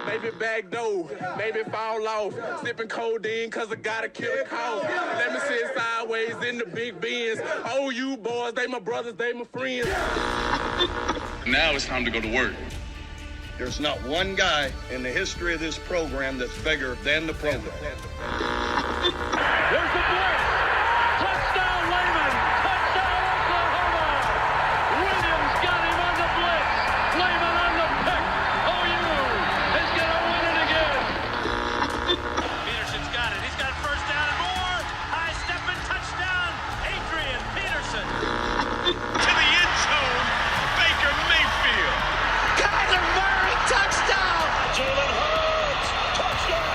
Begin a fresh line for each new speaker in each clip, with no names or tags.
maybe back door, maybe fall off. Sipping codeine cause I gotta kill a cough. Let me sit sideways in the big Benz. Oh, you boys, they my brothers, they my friends. Now it's time to go to work.
There's not one guy in the history of this program that's bigger than the program.
Here's the blitz. Touchdown, Lehman. Touchdown, Oklahoma. Williams got him on the blitz. Lehman on the pick. OU is going to win it again. Peterson's got it. He's got first down and more. High stepping touchdown. Adrian Peterson. To the end zone. Baker Mayfield. Kyler Murray, touchdown. Jalen Hurts, touchdown.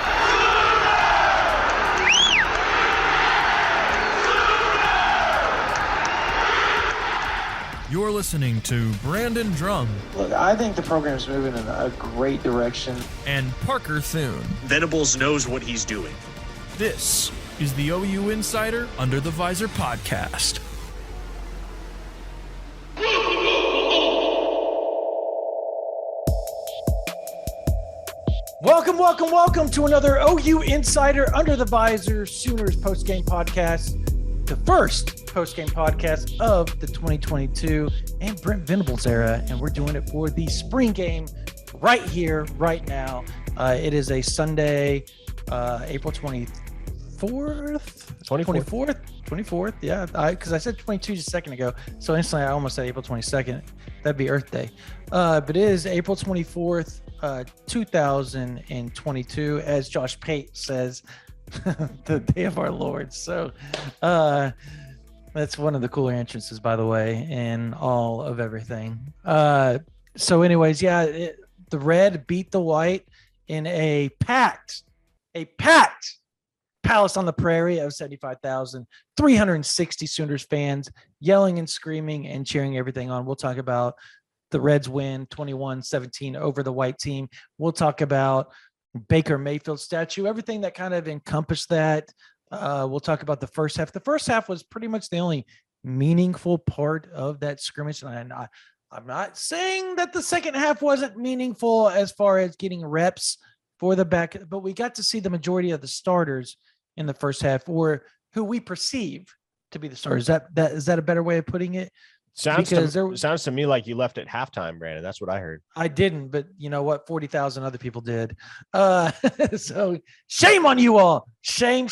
You're listening to Brandon Drumm.
Look, I think the program's moving in a great direction.
And Parker Thune.
Venables knows what he's doing.
This is the OU Insider Under the Visor Podcast.
Welcome to another OU Insider Under the Visor Sooners postgame podcast. The first postgame podcast of the 2022 and Brent Venables era, and we're doing it for the spring game right here, right now. It is a Sunday, April 24th. Yeah, because I said 22 just a second ago, so instantly I almost said April 22nd. That'd be Earth Day, but it is April 24th, 2022, as Josh Pate says. The day of our Lord. So that's one of the cooler entrances, by the way, in all of everything. So anyways, the red beat the white in a packed Palace on the Prairie of 75,360 Sooners fans yelling and screaming and cheering everything on. We'll talk about the Reds win 21-17 over the white team. We'll talk about Baker Mayfield statue, everything that kind of encompassed that. We'll talk about the first half. The first half was pretty much the only meaningful part of that scrimmage. And I'm not saying that the second half wasn't meaningful as far as getting reps for the back, but we got to see the majority of the starters in the first half, or who we perceive to be the starters. Is that a better way of putting it?
Sounds to me like you left at halftime, Brandon. That's what I heard.
I didn't, but you know what? 40,000 other people did. So shame on you all. Shame.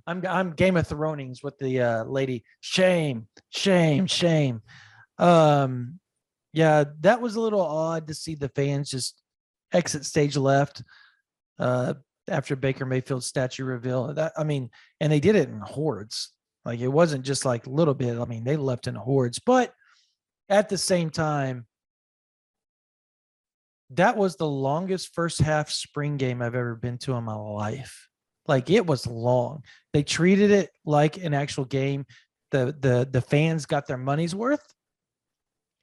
I'm Game of Thrones with the lady. Shame. Yeah, that was a little odd to see the fans just exit stage left after Baker Mayfield's statue reveal. And they did it in hordes. Like, it wasn't just like a little bit. I mean, they left in hordes, but at the same time, that was the longest first half spring game I've ever been to in my life. Like, it was long. They treated it like an actual game. The fans got their money's worth,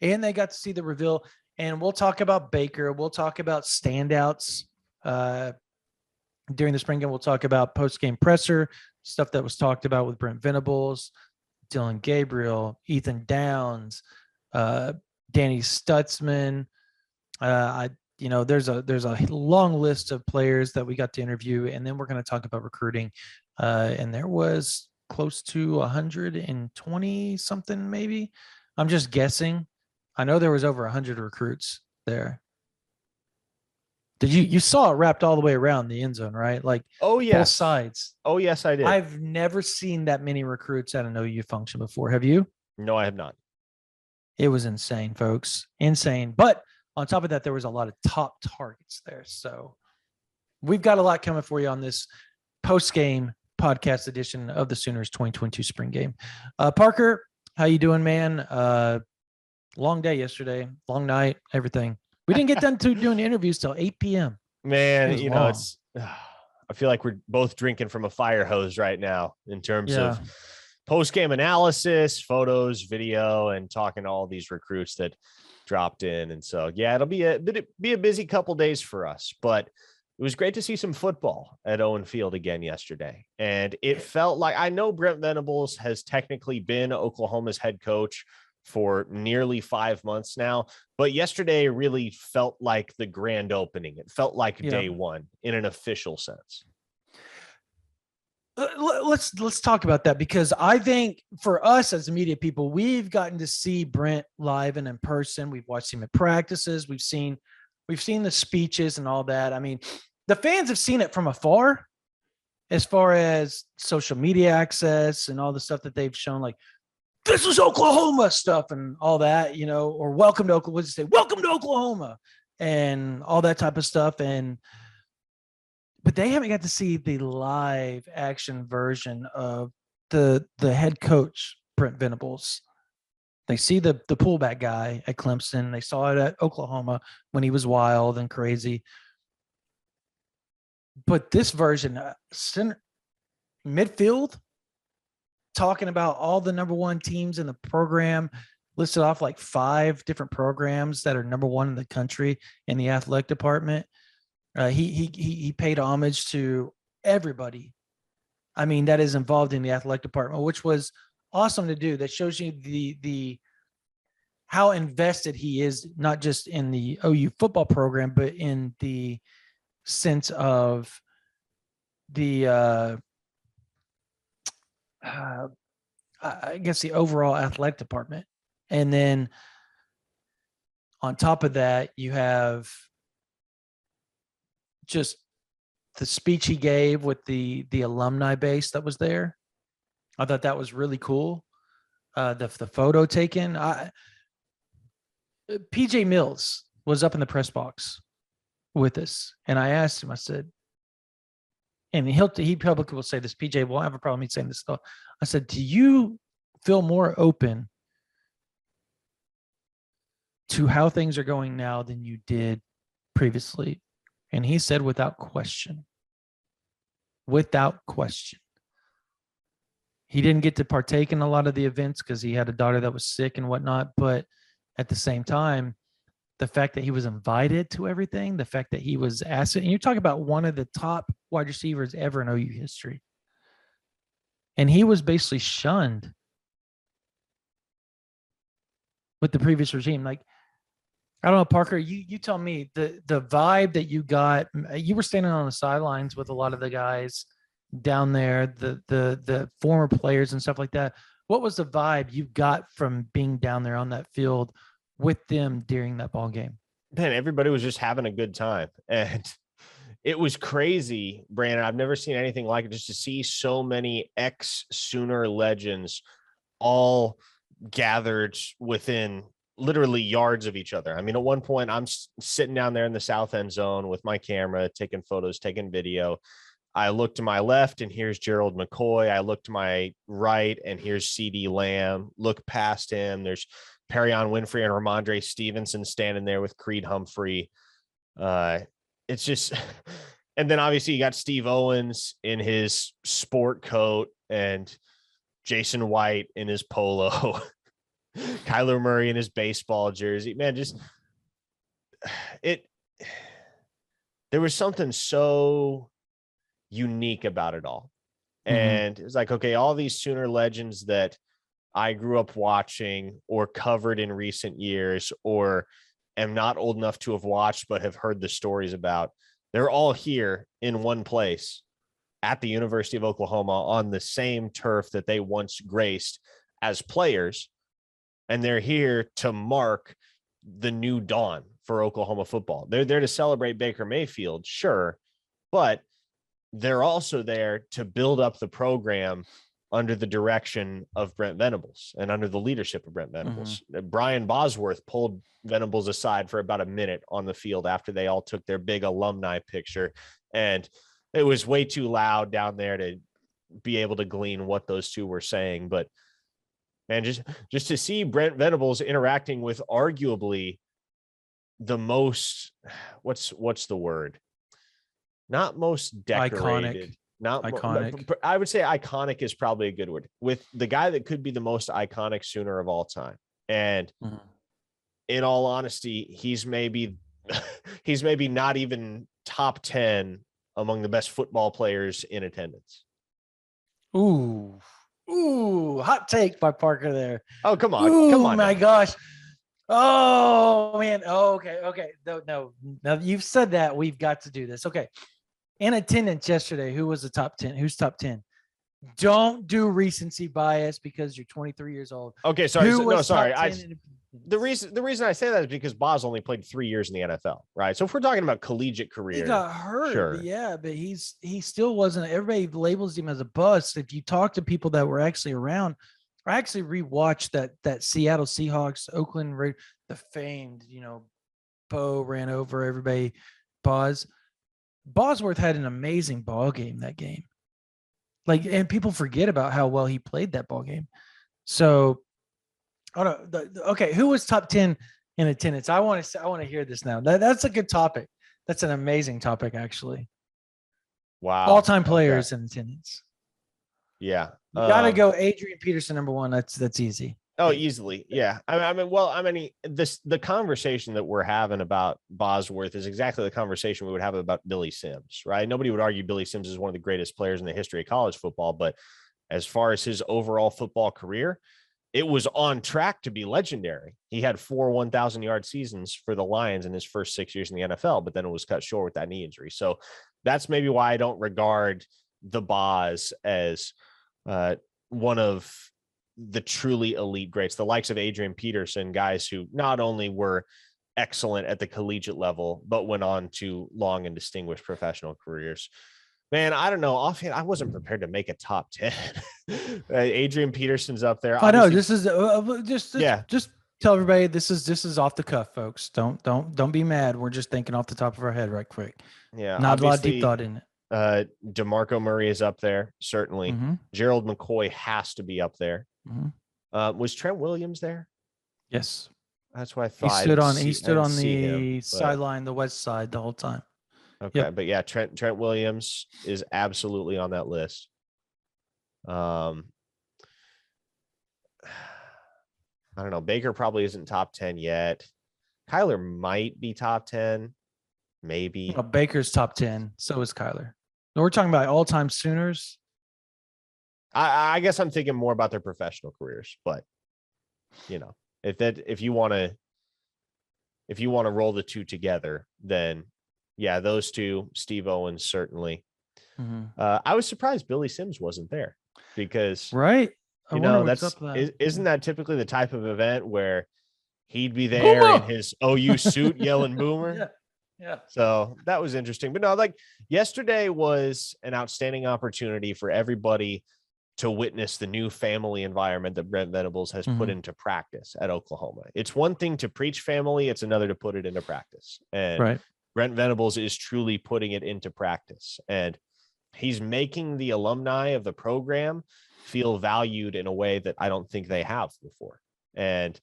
and they got to see the reveal. And we'll talk about Baker. We'll talk about standouts during the spring game. We'll talk about post-game presser, stuff that was talked about with Brent Venables, Dylan Gabriel, Ethan Downs, Danny Stutzman. There's a long list of players that we got to interview, and then we're going to talk about recruiting. And there was close to 120 something, maybe. I'm just guessing. I know there was over 100 recruits there. Did you saw it wrapped all the way around the end zone, right? Like,
oh yes,
both sides.
Oh yes, I did.
I've never seen that many recruits at an OU function before. Have you?
No, I have not.
It was insane, folks. Insane. But on top of that, there was a lot of top targets there. So we've got a lot coming for you on this post-game podcast edition of the Sooners 2022 spring game. Parker, how you doing, man? Long day yesterday, long night, everything. We didn't get done to doing interviews till 8 p.m.
Man, I feel like we're both drinking from a fire hose right now in terms of post-game analysis, photos, video, and talking to all these recruits that dropped in. And so, it'll be a busy couple days for us, but it was great to see some football at Owen Field again yesterday. And it felt like, I know Brent Venables has technically been Oklahoma's head coach for nearly 5 months now. But yesterday really felt like the grand opening. It felt like day one in an official sense.
Let's talk about that, because I think for us as media people, we've gotten to see Brent live and in person. We've watched him at practices. We've seen the speeches and all that. I mean, the fans have seen it from afar as far as social media access and all the stuff that they've shown, like, this is Oklahoma stuff and all that, you know, or welcome to Oklahoma. What does it say? Welcome to Oklahoma and all that type of stuff. But they haven't got to see the live action version of the head coach, Brent Venables. They see the pullback guy at Clemson. They saw it at Oklahoma when he was wild and crazy. But this version, center, midfield, talking about all the number one teams in the program, listed off like 5 different programs that are number one in the country in the athletic department. He paid homage to everybody. I mean, that is involved in the athletic department, which was awesome to do. That shows you the how invested he is, not just in the OU football program, but in the sense of the I guess the overall athletic department. And then on top of that, you have just the speech he gave with the alumni base that was there. I thought that was really cool. The photo taken. PJ Mills was up in the press box with us, and I asked him, I said, and he publicly will say this, PJ won't have a problem me saying this stuff. I said, do you feel more open to how things are going now than you did previously? And he said, without question. Without question. He didn't get to partake in a lot of the events because he had a daughter that was sick and whatnot. But at the same time, the fact that he was invited to everything, the fact that he was asked, and you're talking about one of the top wide receivers ever in OU history. And he was basically shunned with the previous regime. Like, I don't know, Parker, you tell me the vibe that you got. You were standing on the sidelines with a lot of the guys down there, the former players and stuff like that. What was the vibe you got from being down there on that field with them during that ball game?
Man, everybody was just having a good time. And it was crazy, Brandon. I've never seen anything like it, just to see so many ex-Sooner legends all gathered within literally yards of each other. I mean, at one point I'm sitting down there in the south end zone with my camera, taking photos, taking video. I look to my left and here's Gerald McCoy. I look to my right and here's CD Lamb. Look past him, there's Perion Winfrey and Ramondre Stevenson standing there with Creed Humphrey. It's just, and then obviously you got Steve Owens in his sport coat and Jason White in his polo. Kyler Murray in his baseball jersey. Man, just there was something so unique about it all. And it was like, okay, all these Sooner legends that I grew up watching or covered in recent years, or am not old enough to have watched but have heard the stories about, they're all here in one place at the University of Oklahoma on the same turf that they once graced as players. And they're here to mark the new dawn for Oklahoma football. They're there to celebrate Baker Mayfield, sure, but they're also there to build up the program under the direction of Brent Venables and under the leadership of Brent Venables. Brian Bosworth pulled Venables aside for about a minute on the field after they all took their big alumni picture. And it was way too loud down there to be able to glean what those two were saying. But man, just to see Brent Venables interacting with arguably the most, what's the word? Not most decorated.
Iconic.
Not
iconic.
I would say iconic is probably a good word, with the guy that could be the most iconic Sooner of all time. And in all honesty, he's maybe not even top 10 among the best football players in attendance.
Ooh, Ooh, hot take by Parker there.
Oh, come on.
Ooh,
Come on.
my gosh. Oh, man. Oh, okay. No. Now you've said that. We've got to do this. Okay. In attendance yesterday, who was the top 10? Who's top 10? Don't do recency bias because you're 23 years old.
Okay, sorry.
Who was
sorry.
top 10
The reason I say that is because Boz only played 3 years in the NFL, right? So if we're talking about collegiate career,
he got hurt.
sure.
Yeah, but he still wasn't. Everybody labels him as a bust. If you talk to people that were actually around, I actually rewatched that Seattle Seahawks, Oakland, the famed, Bo ran over everybody. Bosworth had an amazing ball game that game. And people forget about how well he played that ball game. So, okay, who was top 10 in attendance? I want to hear this now. That's a good topic. That's an amazing topic, actually.
Wow.
All-time players in attendance.
Yeah.
You gotta go Adrian Peterson, number one. That's easy.
Oh, easily. Yeah. The conversation that we're having about Bosworth is exactly the conversation we would have about Billy Sims, right? Nobody would argue Billy Sims is one of the greatest players in the history of college football, but as far as his overall football career, it was on track to be legendary. He had 4 1,000-yard seasons for the Lions in his first 6 years in the NFL, but then it was cut short with that knee injury. So that's maybe why I don't regard the Boz as one of the truly elite greats, the likes of Adrian Peterson, guys who not only were excellent at the collegiate level, but went on to long and distinguished professional careers. Man, I don't know. Offhand, I wasn't prepared to make a top 10. Adrian Peterson's up there.
I know this is just tell everybody this is off the cuff, folks. Don't be mad. We're just thinking off the top of our head right quick.
Yeah,
not a lot of deep thought in it.
DeMarco Murray is up there, certainly.
Mm-hmm.
Gerald McCoy has to be up there.
Mm-hmm.
Was Trent Williams there?
Yes.
That's what I thought.
He stood on the sideline, the west side, the whole time.
Okay, yep. But yeah, Trent Williams is absolutely on that list. I don't know. Baker probably isn't top 10 yet. Kyler might be top 10, maybe.
Well, Baker's top 10. So is Kyler. No, we're talking about all-time Sooners.
I guess I'm thinking more about their professional careers, but if you want to roll the two together, then yeah, those two, Steve Owens certainly. Mm-hmm. I was surprised Billy Sims wasn't there because
right.
Isn't that typically the type of event where he'd be there Boomer! In his OU suit yelling Boomer?
Yeah.
So that was interesting. But no, yesterday was an outstanding opportunity for everybody to witness the new family environment that Brent Venables has put into practice at Oklahoma. It's one thing to preach family. It's another to put it into practice. And Brent Venables is truly putting it into practice. And he's making the alumni of the program feel valued in a way that I don't think they have before. And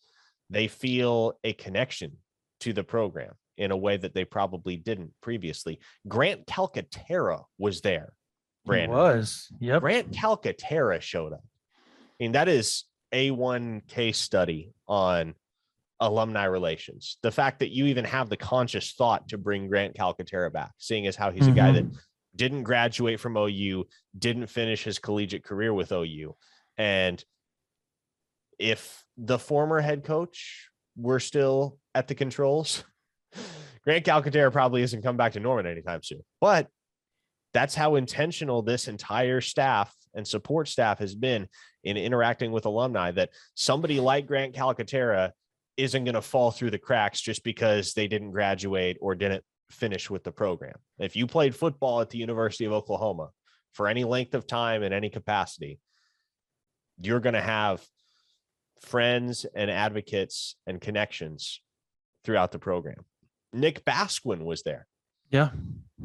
they feel a connection to the program in a way that they probably didn't previously. Grant Calcaterra was there. Brandon.
He was. Yep.
Grant Calcaterra showed up. I mean, that is A1 case study on alumni relations. The fact that you even have the conscious thought to bring Grant Calcaterra back, seeing as how he's a guy that didn't graduate from OU, didn't finish his collegiate career with OU. And if the former head coach were still at the controls, Grant Calcaterra probably isn't come back to Norman anytime soon. But that's how intentional this entire staff and support staff has been in interacting with alumni, that somebody like Grant Calcaterra isn't going to fall through the cracks just because they didn't graduate or didn't finish with the program. If you played football at the University of Oklahoma for any length of time in any capacity, you're going to have friends and advocates and connections throughout the program. Nick Basquin was there.
Yeah.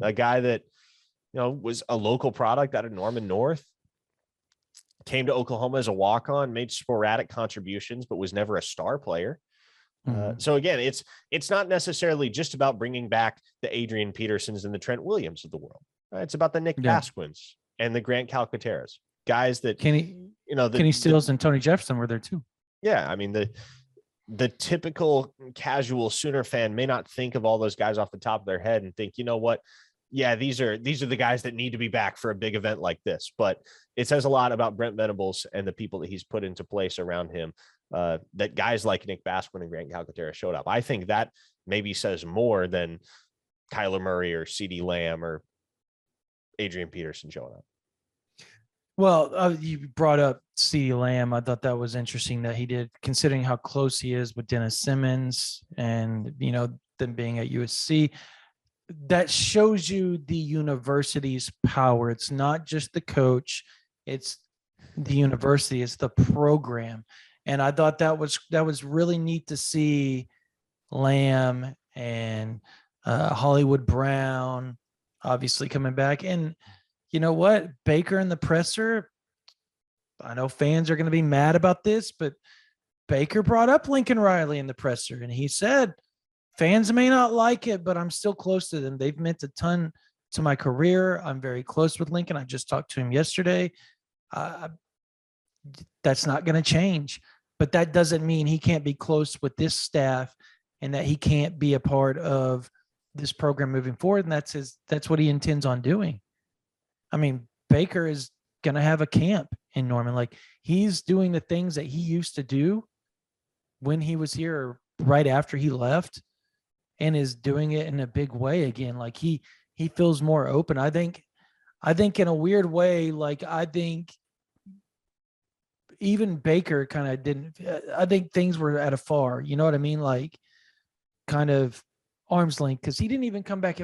A guy that, was a local product out of Norman North, came to Oklahoma as a walk-on, made sporadic contributions, but was never a star player. So again, it's not necessarily just about bringing back the Adrian Petersons and the Trent Williams of the world. It's about the Nick Basquins and the Grant Calcaterras, guys that Kenny
Stills and Tony Jefferson were there too.
Yeah. I mean, the typical casual Sooner fan may not think of all those guys off the top of their head and think, you know what, yeah, these are the guys that need to be back for a big event like this. But it says a lot about Brent Venables and the people that he's put into place around him, that guys like Nick Basquin and Grant Calcaterra showed up. I think that maybe says more than Kyler Murray or CeeDee Lamb or Adrian Peterson showing up.
Well, you brought up CeeDee Lamb. I thought that was interesting that he did, considering how close he is with Dennis Simmons and, them being at USC. That shows you the university's power. It's not just the coach, it's the university, it's the program. And I thought that was really neat to see Lamb and Hollywood Brown obviously coming back. And you know what? Baker in the presser, I know fans are going to be mad about this, but Baker brought up Lincoln Riley in the presser, and he said, fans may not like it, but I'm still close to them. They've meant a ton to my career. I'm very close with Lincoln. I just talked to him yesterday. That's not going to change, but that doesn't mean he can't be close with this staff and that he can't be a part of this program moving forward. And that's what he intends on doing. I mean, Baker is going to have a camp in Norman. Like, he's doing the things that he used to do when he was here or right after he left, and is doing it in a big way again. Like, he feels more open. I think in a weird way, like, I think even Baker kind of didn't, I think things were at a far, you know what I mean? Like, kind of arm's length, because he didn't even come back.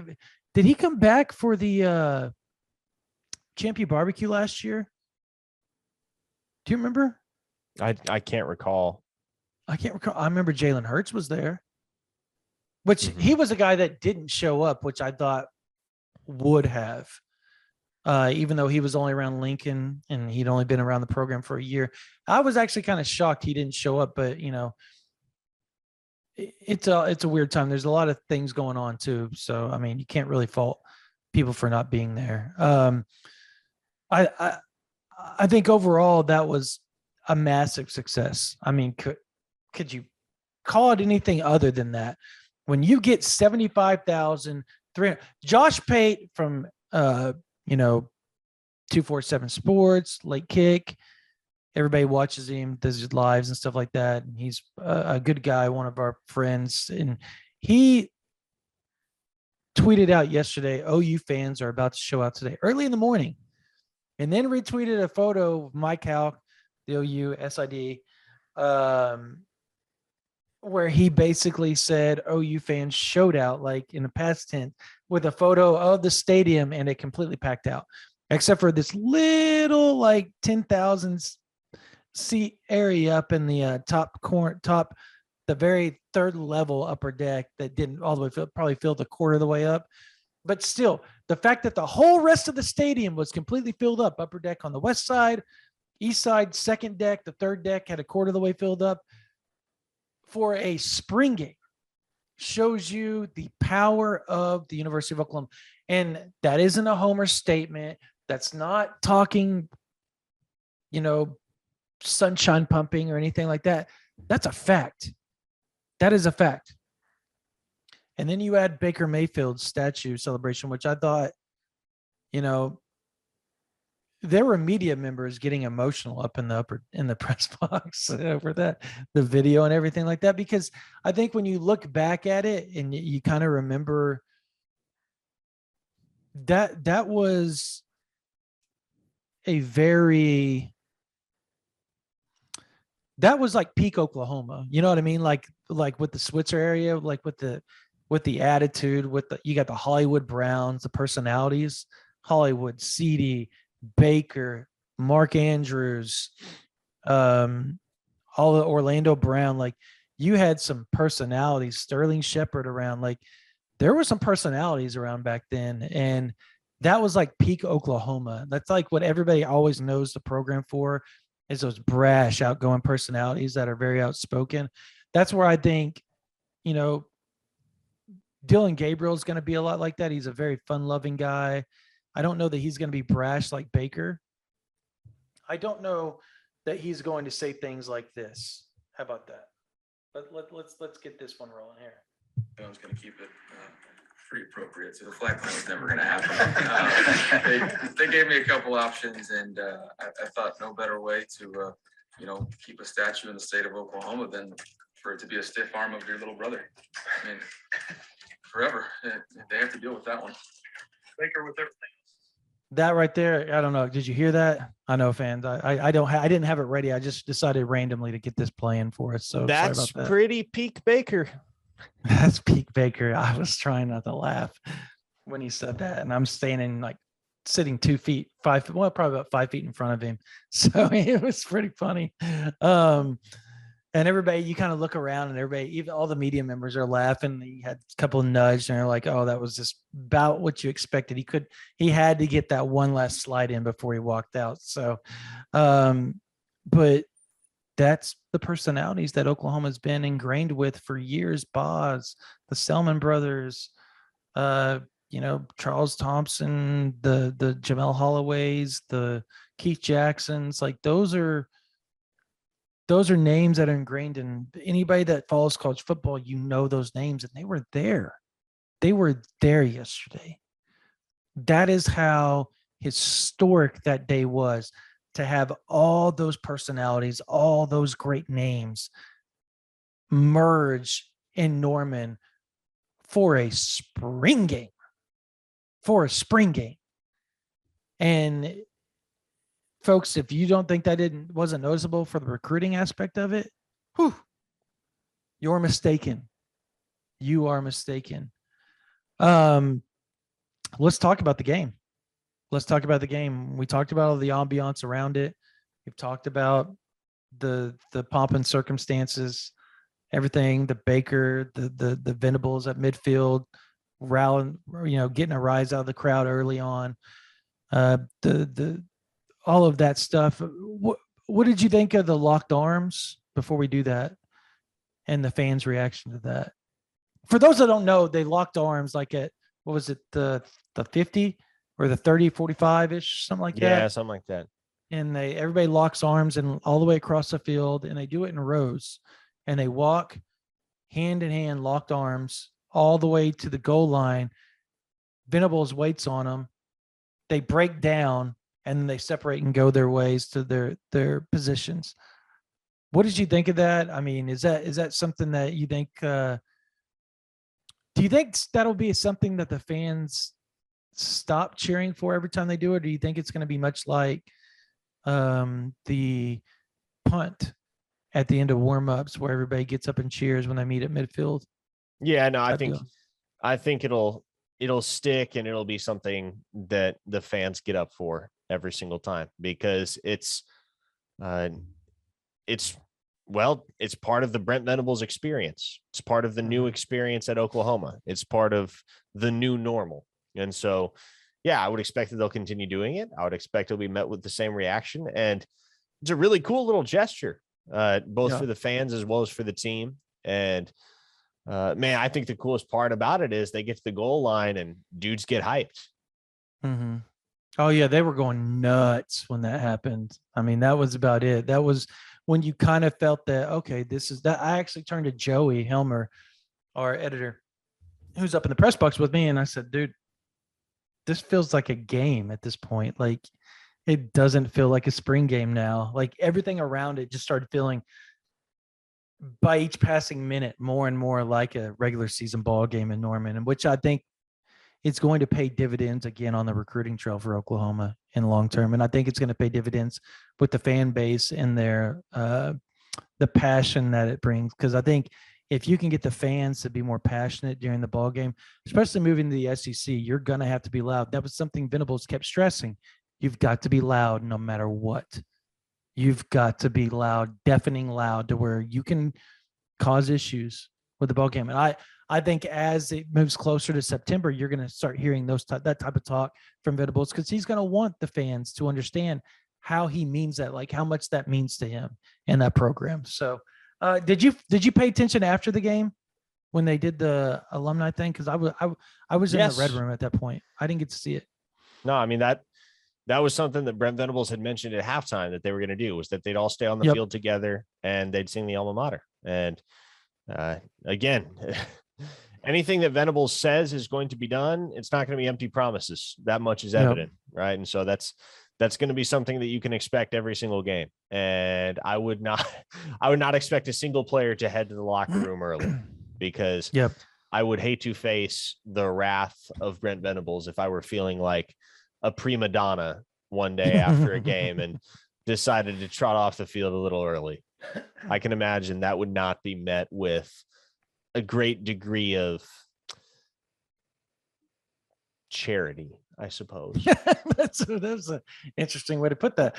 Did he come back for the Champion Barbecue last year? Do you remember?
I can't recall.
I remember Jalen Hurts was there, which he was a guy that didn't show up, which I thought would have, even though he was only around Lincoln and he'd only been around the program for a year. I was actually kind of shocked he didn't show up, but it's a weird time. There's a lot of things going on too. So, I mean, you can't really fault people for not being there. I think overall that was a massive success. I mean, could you call it anything other than that? When you get 75,300, Josh Pate from 247 Sports, Late Kick, everybody watches him, does his lives and stuff like that. And he's a good guy, one of our friends, and he tweeted out yesterday, OU fans are about to show out today early in the morning, and then retweeted a photo of Mike Houck, the OU SID, where he basically said OU fans showed out, like in the past tense, with a photo of the stadium, and it completely packed out, except for this little like 10,000 seat area up in the the very third level upper deck that didn't all the way probably filled a quarter of the way up. But still, the fact that the whole rest of the stadium was completely filled up, upper deck on the west side, east side, second deck, the third deck had a quarter of the way filled up for a spring game, shows you the power of the University of Oklahoma. And that isn't a homer statement. That's not talking, sunshine pumping or anything like that. That's a fact. That is a fact. And then you add Baker Mayfield's statue celebration, which I thought, there were media members getting emotional up in the press box over that, the video and everything like that, because I think when you look back at it and you kind of remember that was that was like peak Oklahoma. You know what I mean? Like with the Switzer area, like with the attitude, you got the Hollywood Browns, the personalities, Hollywood, CeeDee, Baker, Mark Andrews, all the Orlando Brown. Like, you had some personalities, Sterling Shepard around. Like, there were some personalities around back then, and that was like peak Oklahoma. That's like what everybody always knows the program for, is those brash, outgoing personalities that are very outspoken. That's where I think, Dylan Gabriel is going to be a lot like that. He's a very fun-loving guy. I don't know that he's going to be brash like Baker. I don't know that he's going to say things like this. How about that? Let's get this one rolling here.
I was going to keep it pretty appropriate. So the flag punt was never going to happen. They gave me a couple options, and I thought no better way to, keep a statue in the state of Oklahoma than for it to be a stiff arm of your little brother. I mean, forever. They have to deal with that one.
Baker with everything.
That right there, I don't know. Did you hear that? I know, fans. I didn't have it ready. I just decided randomly to get this playing for us. So
that's
sorry about that.
Pretty peak Baker.
That's peak Baker. I was trying not to laugh when he said that, and I'm standing sitting 2 feet, 5 feet, well, probably about 5 feet in front of him. So it was pretty funny. And everybody, you kind of look around, and everybody, even all the media members are laughing. He had a couple of nudged, and they're like, "Oh, that was just about what you expected." He had to get that one last slide in before he walked out. So, but that's the personalities that Oklahoma's been ingrained with for years. Boz, the Selman brothers, Charles Thompson, the Jamel Holloways, the Keith Jacksons, like those are names that are ingrained in anybody that follows college football. Those names, and they were there. They were there yesterday. That is how historic that day was, to have all those personalities, all those great names merge in Norman for a spring game. And folks, if you don't think that wasn't noticeable for the recruiting aspect of it, you're mistaken. You are mistaken. Let's talk about the game. We talked about all the ambiance around it. We've talked about the pomp and circumstances, everything, the Baker, the Venables at midfield, rallying, getting a rise out of the crowd early on. All of that stuff. What did you think of the locked arms before we do that, and the fans' reaction to that? For those that don't know, they locked arms like at, what was it, the 50 or the 30, 45-ish, something like that?
Yeah, something like that.
And everybody locks arms and all the way across the field, and they do it in rows, and they walk hand in hand, locked arms, all the way to the goal line. Venables waits on them. They break down, and then they separate and go their ways to their positions. What did you think of that? I mean, is that something that you think? Do you think that'll be something that the fans stop cheering for every time they do it? Or do you think it's going to be much like the punt at the end of warm-ups, where everybody gets up and cheers when they meet at midfield?
Yeah, no, I think it'll stick, and it'll be something that the fans get up for every single time, because it's part of the Brent Venables experience. It's part of the new experience at Oklahoma. It's part of the new normal. And so, yeah, I would expect that they'll continue doing it. I would expect it'll be met with the same reaction. And it's a really cool little gesture, both for the fans as well as for the team. And man, I think the coolest part about it is they get to the goal line and dudes get hyped.
Mm-hmm. Oh yeah, they were going nuts when that happened. I mean, that was about it. That was when you kind of felt that, okay, this is that. I actually turned to Joey Helmer, our editor, who's up in the press box with me, and I said, dude, this feels like a game at this point. Like, it doesn't feel like a spring game now. Like, everything around it just started feeling, by each passing minute, more and more like a regular season ball game in Norman, and which I think it's going to pay dividends again on the recruiting trail for Oklahoma in long term. And I think it's going to pay dividends with the fan base and their the passion that it brings. Because I think if you can get the fans to be more passionate during the ball game, especially moving to the SEC, you're going to have to be loud. That was something Venables kept stressing. You've got to be loud no matter what. You've got to be loud, deafening loud, to where you can cause issues with the ball game. And I think as it moves closer to September, you're going to start hearing that type of talk from Venables, because he's going to want the fans to understand how he means that, like how much that means to him and that program. So did you pay attention after the game when they did the alumni thing? Because I was in the red room at that point. I didn't get to see it.
No, I mean, that was something that Brent Venables had mentioned at halftime that they were going to do, was that they'd all stay on the field together and they'd sing the alma mater. And again, anything that Venables says is going to be done, it's not going to be empty promises. That much is evident, right? And so that's going to be something that you can expect every single game. And I would not expect a single player to head to the locker room early, because I would hate to face the wrath of Brent Venables if I were feeling like a prima donna one day after a game and decided to trot off the field a little early. I can imagine that would not be met with a great degree of charity, I suppose.
That's an interesting way to put that.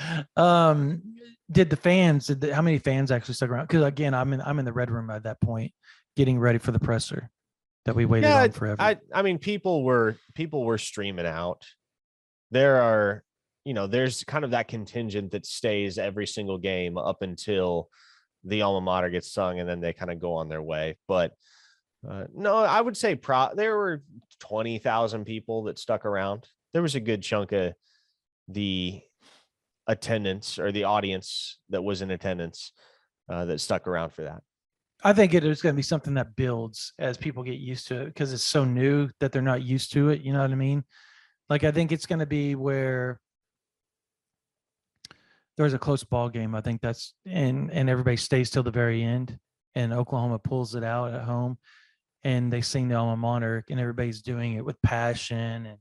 Did the fans, how many fans actually stuck around? Because again, I'm in the red room at that point, getting ready for the presser that we waited on forever.
I mean, people were streaming out. There are, there's kind of that contingent that stays every single game up until the alma mater gets sung, and then they kind of go on their way. But no, I would say there were 20,000 people that stuck around. There was a good chunk of the attendance or the audience that was in attendance that stuck around for that.
I think it is going to be something that builds as people get used to it, because it's so new that they're not used to it. You know what I mean? Like, I think it's going to be where there's a close ball game. I think that's and everybody stays till the very end, and Oklahoma pulls it out at home, and they sing the alma mater, and everybody's doing it with passion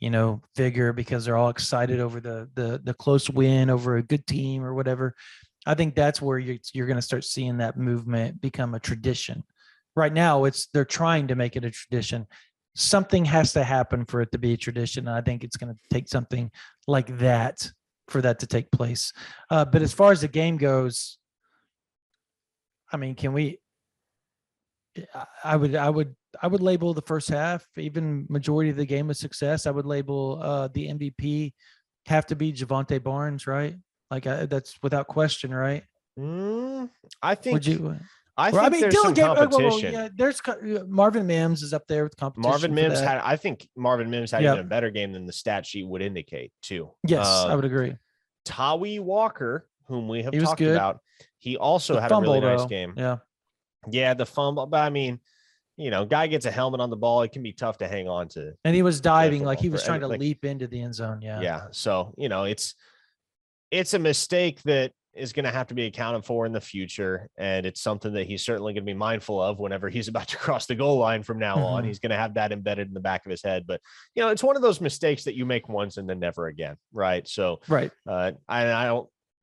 and, vigor, because they're all excited over the close win over a good team or whatever. I think that's where you're going to start seeing that movement become a tradition. Right now, they're trying to make it a tradition. Something has to happen for it to be a tradition. And I think it's going to take something like that for that to take place. But as far as the game goes, I mean, I would label the first half, even majority of the game, a success. I would label the MVP have to be Javonte Barnes, right? Like that's without question, right?
I think. I think there's
Dylan
some competition.
There's Marvin Mims is up there with competition.
I think Marvin Mims had even a better game than the stat sheet would indicate too.
Yes, I would agree.
Tawi Walker, whom we have talked about, he also had a really nice game. Yeah, the fumble. But I mean, guy gets a helmet on the ball, it can be tough to hang on to.
And he was diving like he was trying to leap into the end zone. Yeah.
So it's a mistake that is going to have to be accounted for in the future. And it's something that he's certainly going to be mindful of whenever he's about to cross the goal line from now on. He's going to have that embedded in the back of his head. But, it's one of those mistakes that you make once and then never again. Right. So, I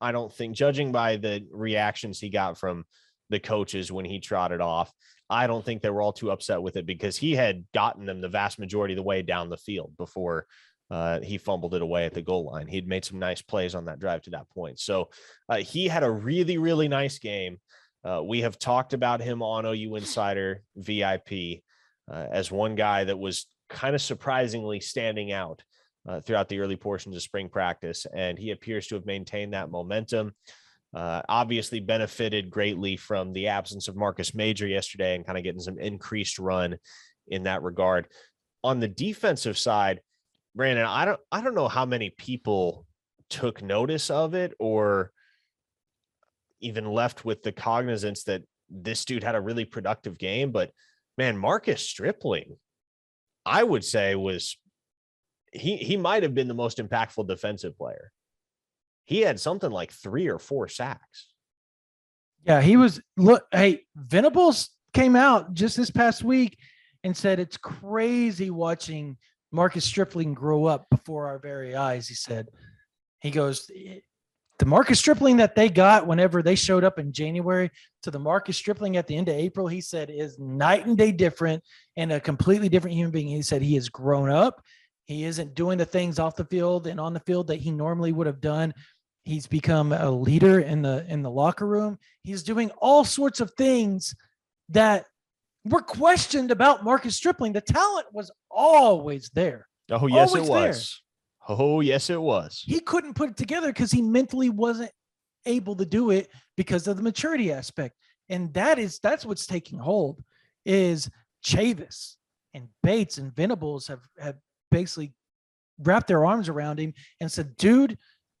don't think, judging by the reactions he got from the coaches when he trotted off, I don't think they were all too upset with it, because he had gotten them the vast majority of the way down the field before he fumbled it away at the goal line. He'd made some nice plays on that drive to that point. So he had a really, really nice game. We have talked about him on OU Insider VIP as one guy that was kind of surprisingly standing out throughout the early portions of spring practice. And he appears to have maintained that momentum. Obviously benefited greatly from the absence of Marcus Major yesterday and kind of getting some increased run in that regard. On the defensive side, Brandon, I don't know how many people took notice of it or even left with the cognizance that this dude had a really productive game. But man, Marcus Stripling, I would say he might have been the most impactful defensive player. He had something like 3 or 4 sacks.
Yeah, he was. Look, hey, Venables came out just this past week and said it's crazy watching Marcus Stripling grow up before our very eyes. He goes, the Marcus Stripling that they got whenever they showed up in January to the Marcus Stripling at the end of April, he said, is night and day different and a completely different human being. He said he has grown up. He isn't doing the things off the field and on the field that he normally would have done. He's become a leader in the locker room. He's doing all sorts of things that were questioned about Marcus Stripling. The talent was always there.
Oh, yes, it was. Oh, yes, it was.
He couldn't put it together because he mentally wasn't able to do it because of the maturity aspect. And that's what's taking hold is Chavis and Bates and Venables have basically wrapped their arms around him and said, dude,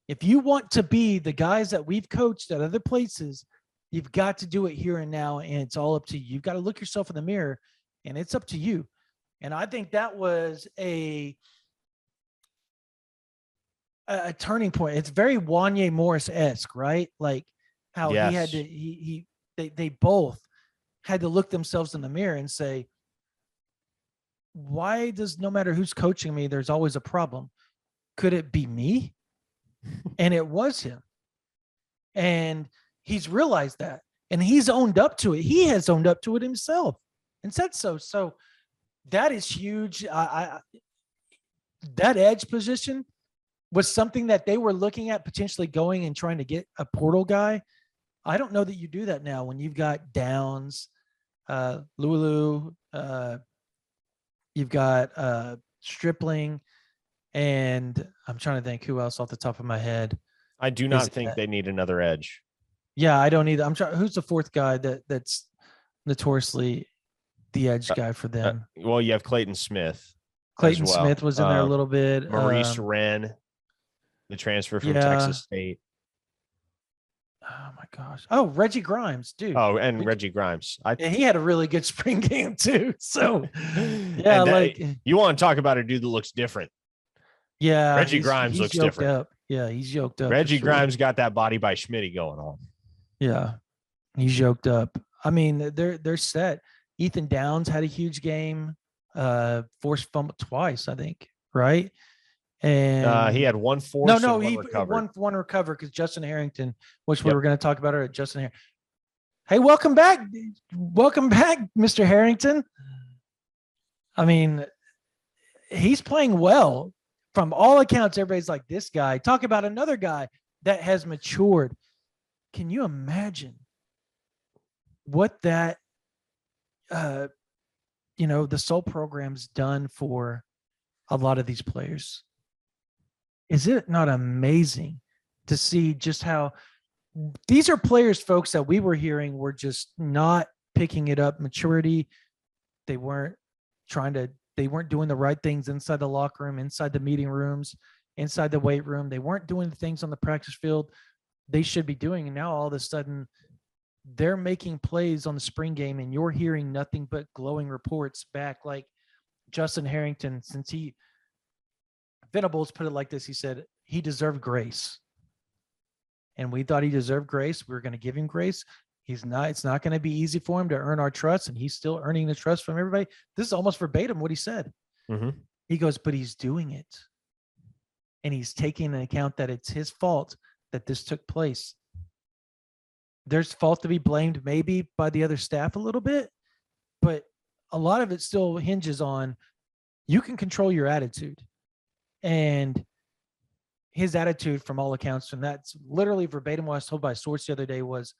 if you want to be the guys that we've coached at other places, you've got to do it here and now, and it's all up to you. You've got to look yourself in the mirror and it's up to you. And I think that was a turning point. It's very Wanye Morris-esque, right? Like how
Yes.
he had to, they both had to look themselves in the mirror and say, why does, no matter who's coaching me, there's always a problem? Could it be me? And it was him. And he's realized that, and he's owned up to it. He has owned up to it himself and said so. So that is huge. That edge position was something that they were looking at potentially going and trying to get a portal guy. I don't know that you do that now when you've got Downs, Lulu, you've got Stripling, and I'm trying to think who else off the top of my head.
I do not think they need another edge.
Yeah, I don't either. I'm trying. Who's the fourth guy that's notoriously the edge guy for them?
Well, you have Clayton Smith.
Clayton Smith was in there a little bit.
Maurice Wren, the transfer from Texas State.
Oh my gosh. Oh, Reggie Grimes, dude.
Oh, and Reggie Grimes.
He had a really good spring game too. So yeah, like
you want to talk about a dude that looks different.
Yeah.
Reggie Grimes looks different.
Up. Yeah, he's yoked up.
Reggie Grimes got that body by Schmitty going on.
Yeah. He's yoked up. I mean, they're set. Ethan Downs had a huge game. Forced fumble twice, I think, right? And
he had one force.
He one recover because Justin Harrington, which we were going to talk about it. Justin Harrington. Hey, welcome back, Mr. Harrington. I mean, he's playing well from all accounts. Everybody's like, this guy. Talk about another guy that has matured. Can you imagine what that, the Soul program's done for a lot of these players? Is it not amazing to see just how these are players, folks, that we were hearing were just not picking it up maturity. They weren't doing the right things inside the locker room, inside the meeting rooms, inside the weight room. They weren't doing the things on the practice field they should be doing. And now all of a sudden they're making plays on the spring game, and you're hearing nothing but glowing reports back. Like Justin Harrington, Venables put it like this. He said he deserved grace. And we thought he deserved grace. We were going to give him grace. It's not going to be easy for him to earn our trust. And he's still earning the trust from everybody. This is almost verbatim what he said.
Mm-hmm.
He goes, but he's doing it. And he's taking into account that it's his fault that this took place. There's fault to be blamed maybe by the other staff a little bit, but a lot of it still hinges on you can control your attitude. And his attitude, from all accounts, and that's literally verbatim what I was told by a source the other day, was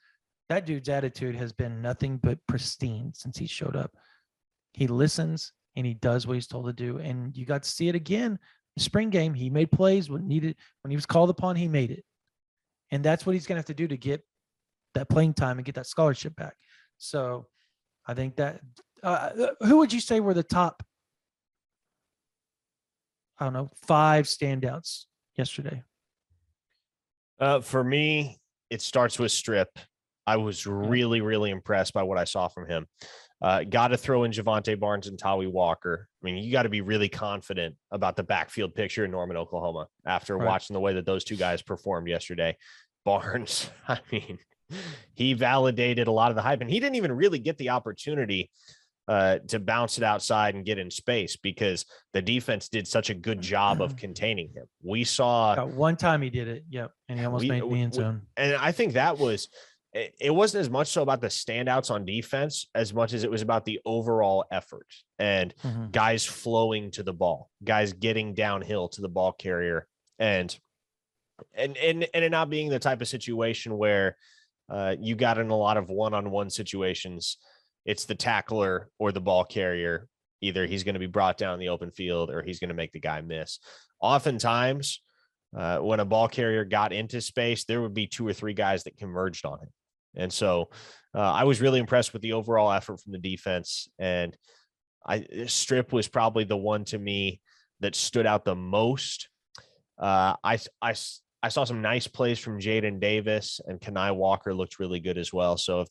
that dude's attitude has been nothing but pristine since he showed up. He listens and he does what he's told to do. And you got to see it again. The spring game, he made plays when needed. When he was called upon, he made it. And that's what he's going to have to do to get that playing time and get that scholarship back. So I think that who would you say were the top, 5 standouts yesterday?
For me, it starts with Strip. I was really, really impressed by what I saw from him. Got to throw in Javonte Barnes and Tawi Walker. I mean, you got to be really confident about the backfield picture in Norman, Oklahoma after watching the way that those two guys performed yesterday. Barnes, I mean, he validated a lot of the hype, and he didn't even really get the opportunity to bounce it outside and get in space because the defense did such a good job of containing him. We saw
one time he did it. Yep. And he almost made the end zone.
And I think it wasn't as much so about the standouts on defense as much as it was about the overall effort and guys flowing to the ball, guys getting downhill to the ball carrier, and it not being the type of situation where you got in a lot of one-on-one situations. It's the tackler or the ball carrier. Either he's going to be brought down the open field or he's going to make the guy miss. Oftentimes, when a ball carrier got into space, there would be 2 or 3 guys that converged on him. And so I was really impressed with the overall effort from the defense. And Strip was probably the one to me that stood out the most. I I saw some nice plays from Jaden Davis, and Kenai Walker looked really good as well. So if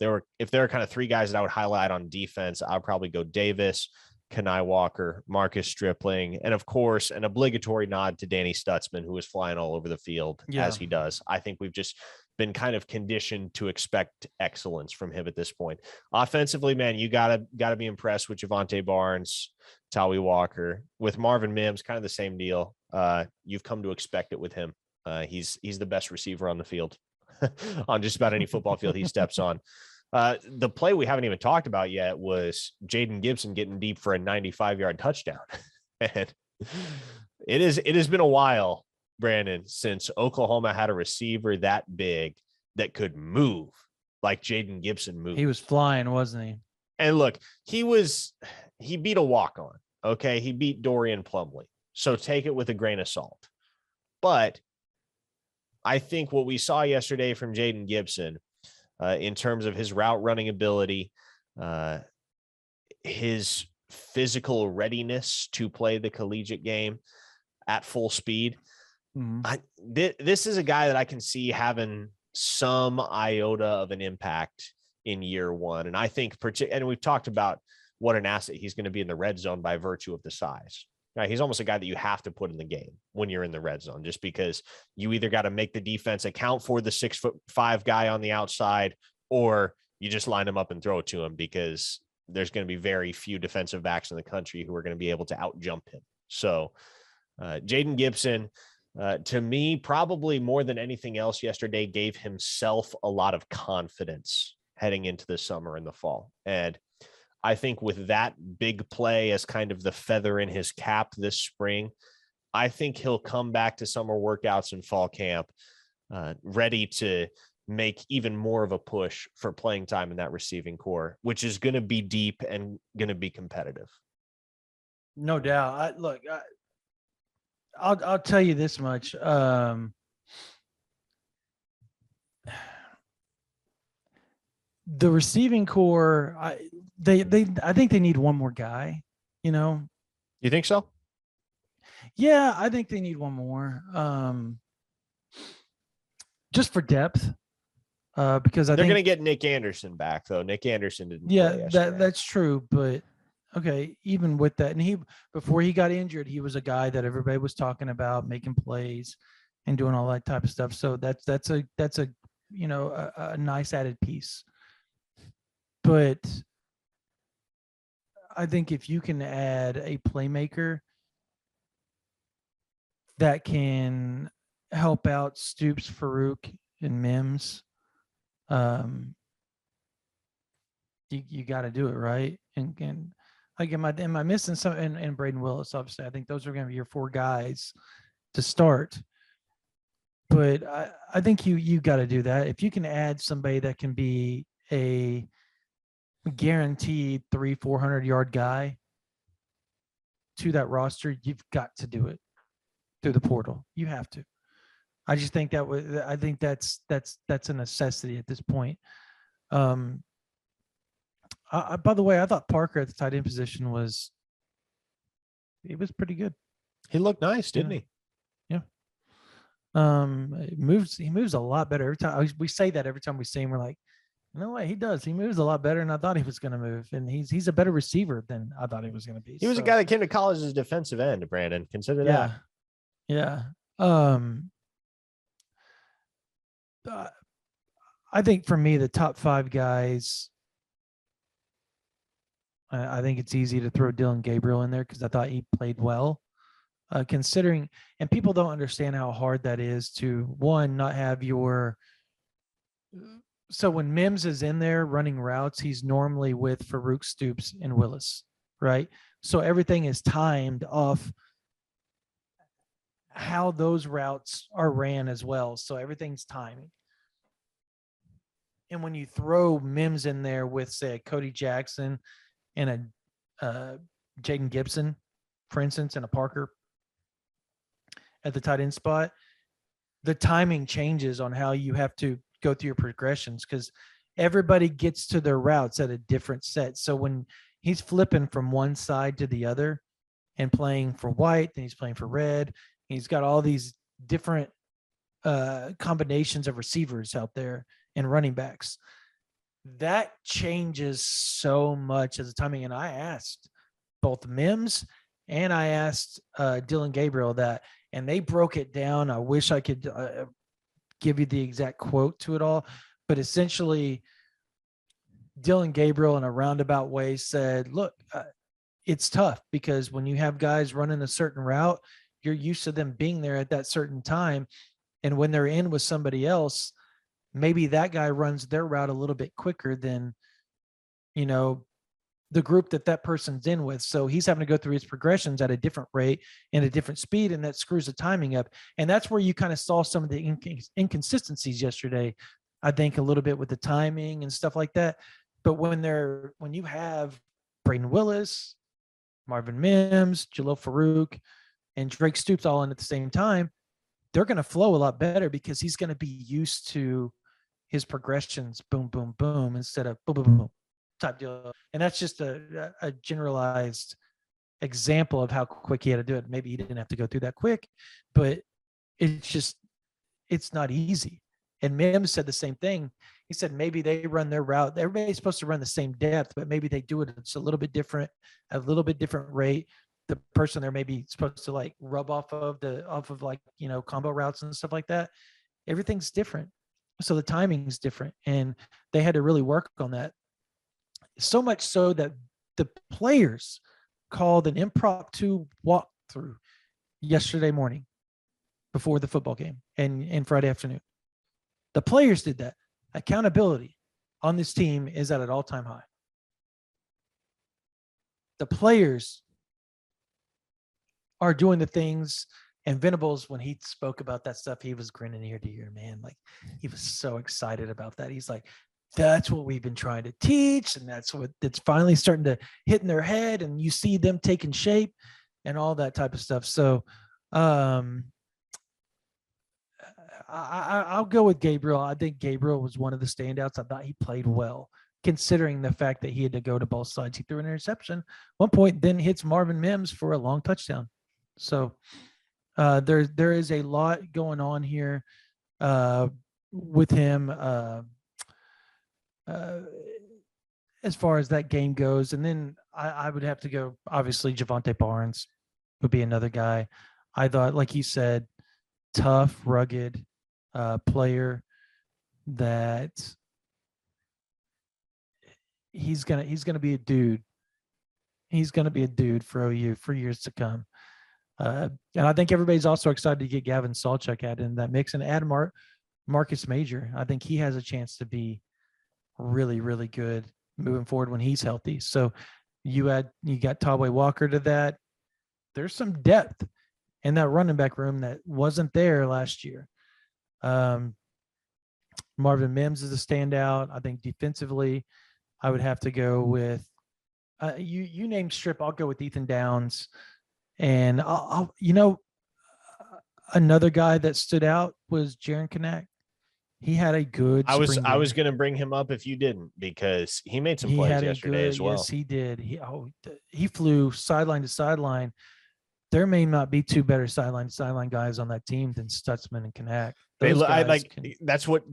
there are kind of three guys that I would highlight on defense, I would probably go Davis, Kenai Walker, Marcus Stripling, and of course, an obligatory nod to Danny Stutzman, who is flying all over the field as he does. I think we've just been kind of conditioned to expect excellence from him at this point. Offensively, man, you gotta be impressed with Javonte Barnes, Tawi Walker. With Marvin Mims, kind of the same deal. You've come to expect it with him. He's the best receiver on the field, on just about any football field he steps on. The play we haven't even talked about yet was Jaden Gibson getting deep for a 95-yard touchdown. And it has been a while, Brandon, since Oklahoma had a receiver that big that could move like Jaden Gibson moved.
He was flying, wasn't he?
And look, he beat a walk-on. Okay. He beat Dorian Plumlee. So take it with a grain of salt. But I think what we saw yesterday from Jaden Gibson, in terms of his route running ability, his physical readiness to play the collegiate game at full speed. This is a guy that I can see having some iota of an impact in year one. And I think, and we've talked about what an asset he's going to be in the red zone by virtue of the size. Right? He's almost a guy that you have to put in the game when you're in the red zone, just because you either got to make the defense account for the 6'5" guy on the outside, or you just line him up and throw it to him, because there's going to be very few defensive backs in the country who are going to be able to out jump him. So Jaden Gibson, to me, probably more than anything else yesterday, gave himself a lot of confidence heading into the summer and the fall. And I think with that big play as kind of the feather in his cap this spring, I think he'll come back to summer workouts and fall camp ready to make even more of a push for playing time in that receiving core, which is going to be deep and going to be competitive.
No doubt. I'll tell you this much. The receiving core, I think they need one more guy, You
think so?
Yeah, I think they need one more. Just for depth. Because
they're going to get Nick Anderson back, though. Nick Anderson didn't.
Yeah, that's true. But okay, even with that, and before he got injured, he was a guy that everybody was talking about making plays and doing all that type of stuff. So that's a a nice added piece. But I think if you can add a playmaker that can help out Stoops, Farouk, and Mims, you got to do it, right? And like, am I missing some? And Braden Willis, obviously, I think those are going to be your four guys to start. But I think you got to do that. If you can add somebody that can be a guaranteed 300-400 yard guy to that roster, you've got to do it through the portal. You have to. I just think that's a necessity at this point. By the way, I thought Parker at the tight end position was pretty good.
He looked nice, didn't he?
Yeah. He moves a lot better every time. We say that every time we see him. We're like, you know what? He does. He moves a lot better than I thought he was going to move, and he's a better receiver than I thought he was going to be.
He was a guy that came to college as a defensive end, Brandon. Consider that.
Yeah. I think for me, the top five guys, I think it's easy to throw Dylan Gabriel in there because I thought he played well. Considering, and people don't understand how hard that is to, one, not have your. So when Mims is in there running routes, he's normally with Farouk, Stoops, and Willis, right? So everything is timed off how those routes are ran as well. So everything's timing. And when you throw Mims in there with, say, a Cody Jackson and a Jaden Gibson, for instance, and a Parker at the tight end spot, the timing changes on how you have to go through your progressions because everybody gets to their routes at a different set. So when he's flipping from one side to the other and playing for white, then he's playing for red, he's got all these different combinations of receivers out there and running backs. That changes so much as a timing. And I asked both Mims and I asked Dylan Gabriel that, and they broke it down. I wish I could give you the exact quote to it all, but essentially Dylan Gabriel in a roundabout way said, look, it's tough because when you have guys running a certain route, you're used to them being there at that certain time. And when they're in with somebody else, maybe that guy runs their route a little bit quicker than, you know, the group that person's in with. So he's having to go through his progressions at a different rate and a different speed, and that screws the timing up. And that's where you kind of saw some of the inconsistencies yesterday, I think, a little bit with the timing and stuff like that. But when you have Braden Willis, Marvin Mims, Jalil Farouk, and Drake Stoops all in at the same time, they're going to flow a lot better because he's going to be used to his progressions, boom, boom, boom, instead of boom, boom, boom type deal. And that's just a generalized example of how quick he had to do it. Maybe he didn't have to go through that quick, but it's not easy. And Mims said the same thing. He said maybe they run their route. Everybody's supposed to run the same depth, but maybe they do it. It's a little bit different, a little bit different rate. The person they're maybe supposed to like rub off of like, you know, combo routes and stuff like that. Everything's different. So the timing is different. And they had to really work on that. So much so that the players called an impromptu walkthrough yesterday morning before the football game and Friday afternoon. The players did that. Accountability on this team is at an all-time high. The players are doing the things, and Venables, when he spoke about that stuff, he was grinning ear to ear, man. Like, he was so excited about that. He's like, that's what we've been trying to teach, and that's finally starting to hit in their head, and you see them taking shape and all that type of stuff. So I'll go with Gabriel. I think Gabriel was one of the standouts. I thought he played well, considering the fact that he had to go to both sides. He threw an interception at one point, then hits Marvin Mims for a long touchdown. So there is a lot going on here with him as far as that game goes. And then I would have to go, obviously, Javonte Barnes would be another guy. I thought, like you said, tough, rugged player that he's gonna be a dude. He's gonna be a dude for OU for years to come. And I think everybody's also excited to get Gavin Sawchuk added in that mix and add Marcus Major. I think he has a chance to be really, really good moving forward when he's healthy. So you got Taway Walker to that. There's some depth in that running back room that wasn't there last year. Marvin Mims is a standout. I think defensively, I would have to go with you named Strip. I'll go with Ethan Downs. And I'll another guy that stood out was Jaron Kanak. He had a good.
I was going to bring him up if you didn't, because he made some plays yesterday as well.
Yes, he did. He flew sideline to sideline. There may not be two better sideline to sideline guys on that team than Stutzman and Kanak. That's what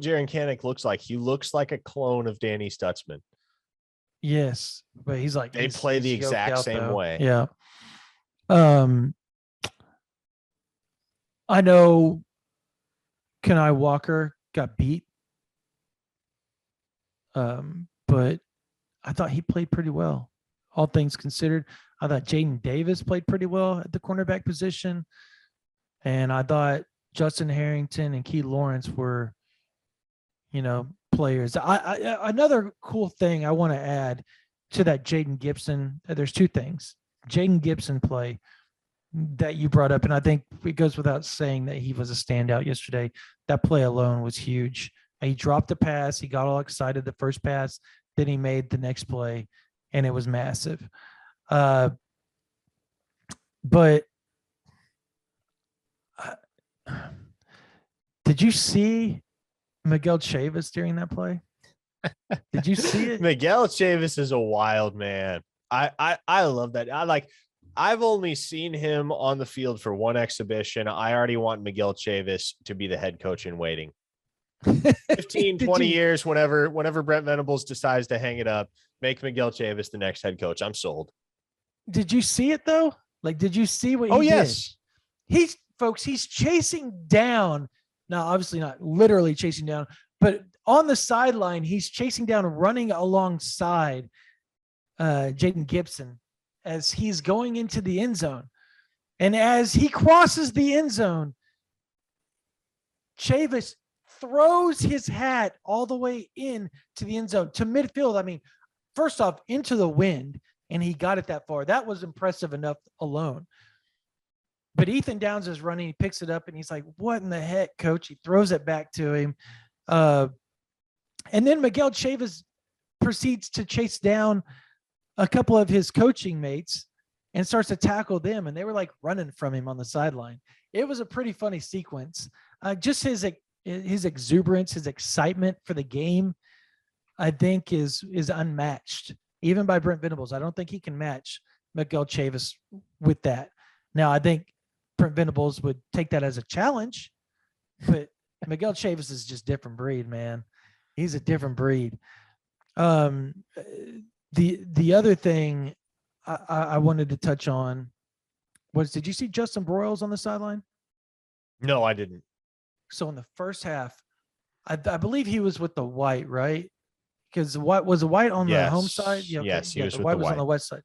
Jaron Kanak looks like. He looks like a clone of Danny Stutzman. Yes, but he's
play the exact same way.
Yeah. I know Kenai Walker got beat. But I thought he played pretty well, all things considered. I thought Jaden Davis played pretty well at the cornerback position. And I thought Justin Harrington and Key Lawrence were, players. Another cool thing I want to add to that Jaden Gibson, there's two things. Jaden Gibson play that you brought up, and I think it goes without saying that he was a standout yesterday. That play alone was huge. He dropped a pass. He got all excited the first pass. Then he made the next play, and it was massive. But did you see Miguel Chavis during that play? Did you see it?
Miguel Chavis is a wild man. I love that. I've only seen him on the field for one exhibition. I already want Miguel Chavis to be the head coach in waiting. 15, 20 years, whenever Brent Venables decides to hang it up, make Miguel Chavis the next head coach. I'm sold.
Did you see it though? Like, did you see what he did?
Yes.
He's chasing down. Now, obviously not literally chasing down, but on the sideline, he's chasing down, running alongside Jaden Gibson as he's going into the end zone. And as he crosses the end zone, Chavis throws his hat all the way in to the end zone, to midfield. I mean, first off, into the wind, and he got it that far. That was impressive enough alone. But Ethan Downs is running, he picks it up, and he's like, what in the heck, coach? He throws it back to him. And then Miguel Chavis proceeds to chase down a couple of his coaching mates and starts to tackle them. And they were like running from him on the sideline. It was a pretty funny sequence. Just his exuberance, his excitement for the game, I think is unmatched, even by Brent Venables. I don't think he can match Miguel Chavis with that. Now, I think Brent Venables would take that as a challenge, but Miguel Chavis is just different breed, man. He's a different breed. The other thing I wanted to touch on was, did you see Justin Broyles on the sideline?
No, I didn't.
So in the first half, I believe he was with the white, right? Because the white was the white on the home side. Yeah, okay.
Yes, he was
the
with
white
the
was
white
on the west side.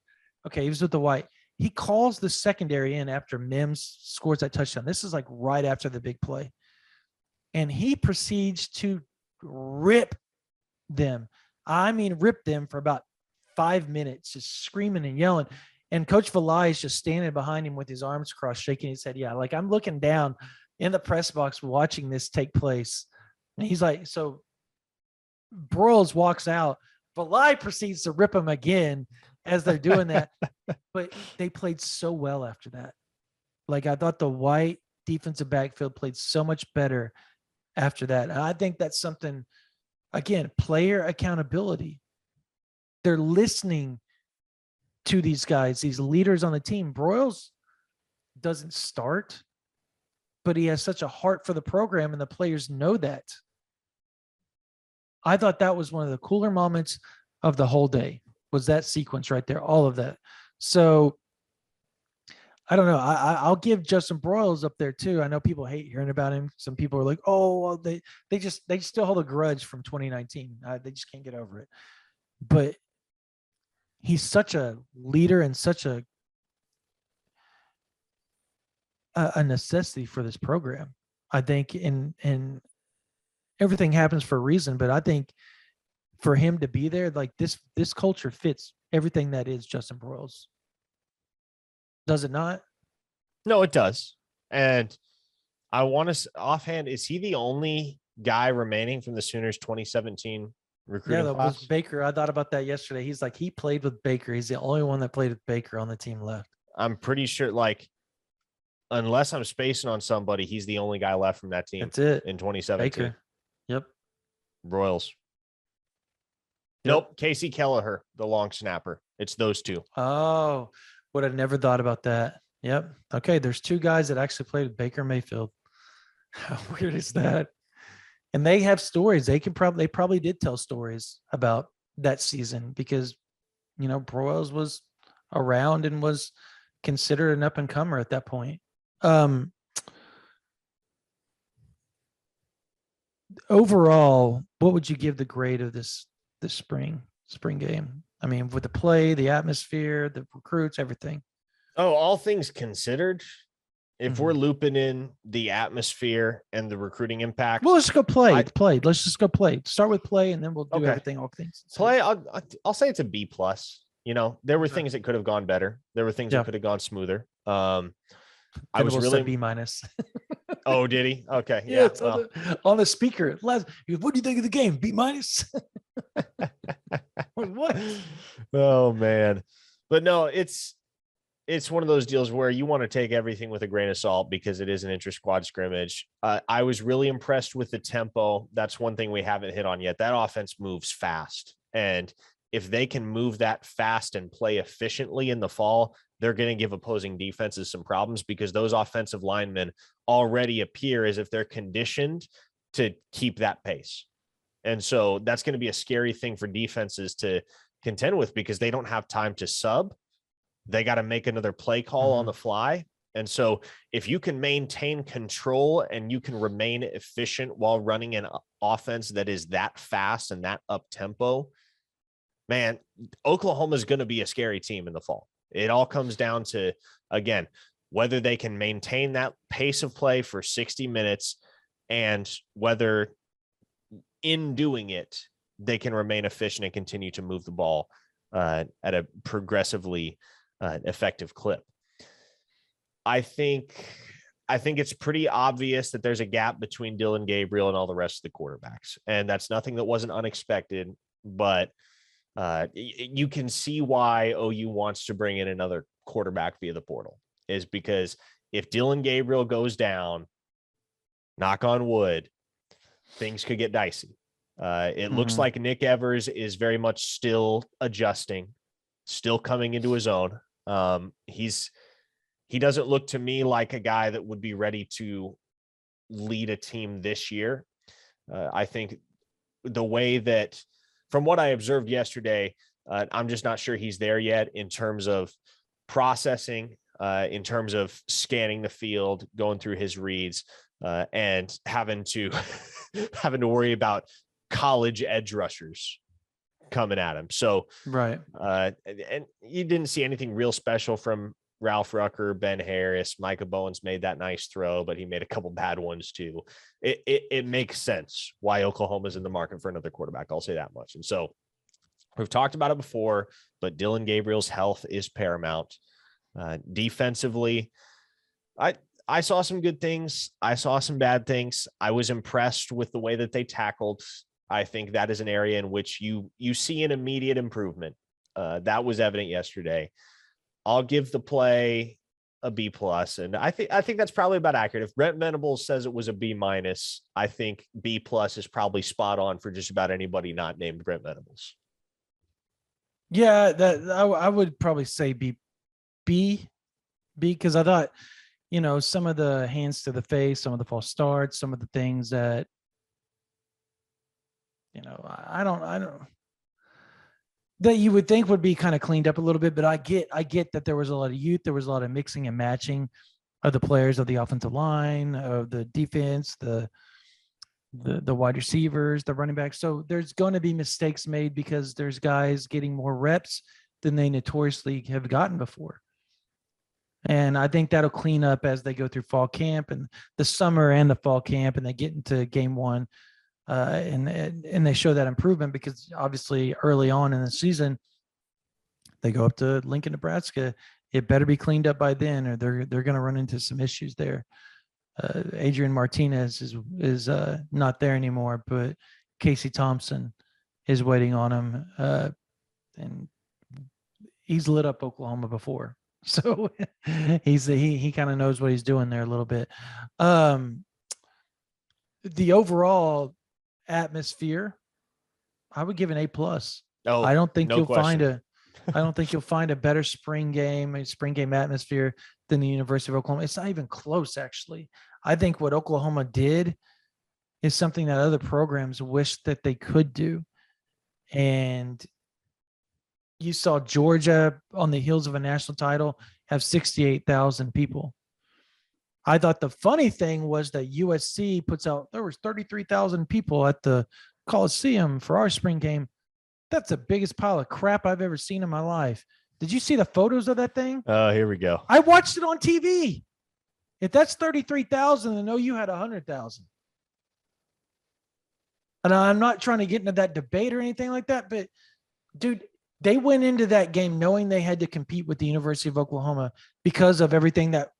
Okay, he was with the white. He calls the secondary in after Mims scores that touchdown. This is like right after the big play. And he proceeds to rip them. I mean, rip them for about 5 minutes, just screaming and yelling. And Coach Valai is just standing behind him with his arms crossed, shaking his head. Yeah, like I'm looking down in the press box watching this take place. And he's like, so Broyles walks out. Valai proceeds to rip him again as they're doing that. But they played so well after that. Like, I thought the white defensive backfield played so much better after that. And I think that's something, again, player accountability. They're listening to these guys, these leaders on the team. Broyles doesn't start, but he has such a heart for the program, and the players know that. I thought that was one of the cooler moments of the whole day, was that sequence right there, all of that. So I don't know. I'll give Justin Broyles up there too. I know people hate hearing about him. Some people are like, oh, well, they still hold a grudge from 2019. They just can't get over it. But he's such a leader and such a necessity for this program. I think and everything happens for a reason, but I think for him to be there, like this culture fits everything that is Justin Broyles. Does it not?
No, it does. And I want to offhand, is he the only guy remaining from the Sooners 2017 recruiting
that
class?
was Baker. I thought about that yesterday. He's like, he played with Baker. He's the only one that played with Baker on the team left.
I'm pretty sure, like, unless I'm spacing on somebody, he's the only guy left from that team.
That's it.
In 2017.
Baker. Yep.
Royals.
Yep.
Nope. Casey Kelleher, the long snapper. It's those two.
Oh, would have never thought about that. Yep. Okay. There's two guys that actually played with Baker Mayfield. How weird is that? And they have stories. They probably did tell stories about that season because, you know, Broyles was around and was considered an up and comer at that point. Overall, what would you give the grade of this spring game? I mean, with the play, the atmosphere, the recruits, everything.
Oh, all things considered, if we're looping in the atmosphere and the recruiting impact.
Well, let's go play. Let's just go play. Start with play, and then we'll do everything. All things.
Play. I'll say it's a B+. You know, there were things that could have gone better. There were things that could have gone smoother. I was really B-. Oh, did he? Okay. Yeah.
On the speaker. What do you think of the game? B-? What?
Oh man. But no, it's one of those deals where you want to take everything with a grain of salt because it is an inter-squad scrimmage. I was really impressed with the tempo. That's one thing we haven't hit on yet. That offense moves fast, and if they can move that fast and play efficiently in the fall, they're going to give opposing defenses some problems, because those offensive linemen already appear as if they're conditioned to keep that pace. And so that's going to be a scary thing for defenses to contend with, because they don't have time to sub. They got to make another play call on the fly. And so if you can maintain control and you can remain efficient while running an offense that is that fast and that up tempo, man, Oklahoma is going to be a scary team in the fall. It all comes down to, again, whether they can maintain that pace of play for 60 minutes and whether in doing it, they can remain efficient and continue to move the ball at a progressively effective clip. I think it's pretty obvious that there's a gap between Dillon Gabriel and all the rest of the quarterbacks. And that's nothing that wasn't unexpected, but you can see why OU wants to bring in another quarterback via the portal, is because if Dillon Gabriel goes down, knock on wood, things could get dicey. It looks like Nick Evers is very much still adjusting, still coming into his own. He doesn't look to me like a guy that would be ready to lead a team this year. I think the way that, from what I observed yesterday, I'm just not sure he's there yet in terms of processing, in terms of scanning the field, going through his reads, and having to worry about college edge rushers coming at him. So,
right.
And you didn't see anything real special from Ralph Rucker, Ben Harris. Micah Bowens made that nice throw, but he made a couple bad ones too. It makes sense why Oklahoma's in the market for another quarterback. I'll say that much. And so we've talked about it before, but Dillon Gabriel's health is paramount. Defensively, I saw some good things. I saw some bad things. I was impressed with the way that they tackled. I think that is an area in which you see an immediate improvement. That was evident yesterday. I'll give the play a B+, and I think that's probably about accurate. If Brent Venables says it was a B-, I think B+ is probably spot on for just about anybody not named Brent Venables.
Yeah, that I would probably say B, because I thought, some of the hands to the face, some of the false starts, some of the things that, I don't that you would think would be kind of cleaned up a little bit, but I get that there was a lot of youth, there was a lot of mixing and matching of the players, of the offensive line, of the defense, the wide receivers, the running backs. So there's going to be mistakes made because there's guys getting more reps than they notoriously have gotten before. And I think that'll clean up as they go through fall camp and the summer and the fall camp, and they get into game one. And they show that improvement, because obviously early on in the season, they go up to Lincoln, Nebraska. It better be cleaned up by then, or they're going to run into some issues there. Adrian Martinez is not there anymore, but Casey Thompson is waiting on him, and he's lit up Oklahoma before, so he kind of knows what he's doing there a little bit. The overall atmosphere, I would give an A+.
Oh,
I don't think
no
you'll
question.
find a better spring game atmosphere than the University of Oklahoma. It's not even close, actually. I think what Oklahoma did is something that other programs wish that they could do. And you saw Georgia, on the heels of a national title, have 68,000 people. I thought the funny thing was that USC puts out, there was 33,000 people at the Coliseum for our spring game. That's the biggest pile of crap I've ever seen in my life. Did you see the photos of that thing?
Oh, here we go.
I watched it on TV. If that's 33,000, then OU had 100,000. And I'm not trying to get into that debate or anything like that, but dude, they went into that game knowing they had to compete with the University of Oklahoma because of everything that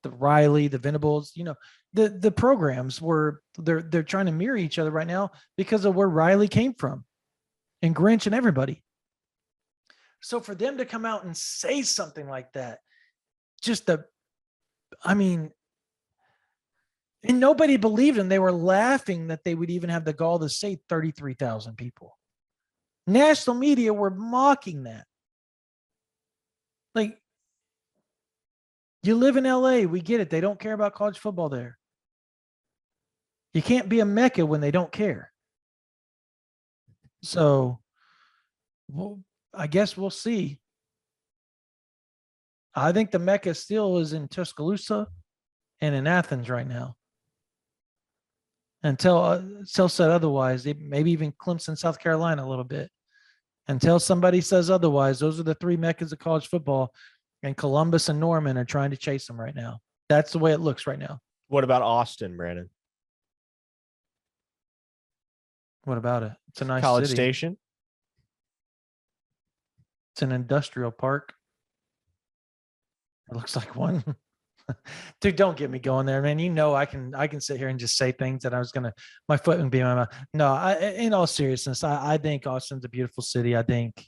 the Riley, the Venables, the programs were, they're trying to mirror each other right now because of where Riley came from and Grinch and everybody. So for them to come out and say something like that, and nobody believed them. They were laughing that they would even have the gall to say 33,000 people. National media were mocking that. Like, you live in LA, we get it. They don't care about college football there. You can't be a Mecca when they don't care. So, well, I guess we'll see. I think the Mecca still is in Tuscaloosa and in Athens right now. Until said otherwise, maybe even Clemson, South Carolina a little bit. Until somebody says otherwise, those are the three Meccas of college football, and Columbus and Norman are trying to chase them right now. That's the way it looks right now.
What about Austin, Brandon?
What about it? It's a nice
College
city.
Station.
It's an industrial park. It looks like one. Dude, don't get me going there, man. You know I can sit here and just say things that my foot would be in my mouth. No, in all seriousness, I think Austin's a beautiful city. I think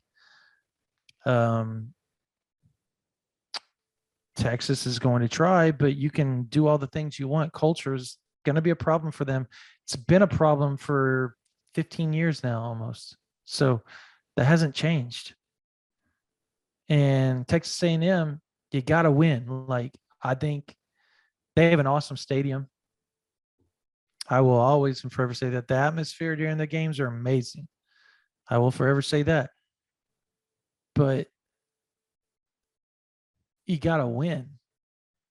Texas is going to try, but you can do all the things you want. Culture is going to be a problem for them. It's been a problem for 15 years now almost. So that hasn't changed. And Texas A&M, you got to win. Like, I think they have an awesome stadium. I will always and forever say that the atmosphere during the games are amazing. I will forever say that. But you got to win.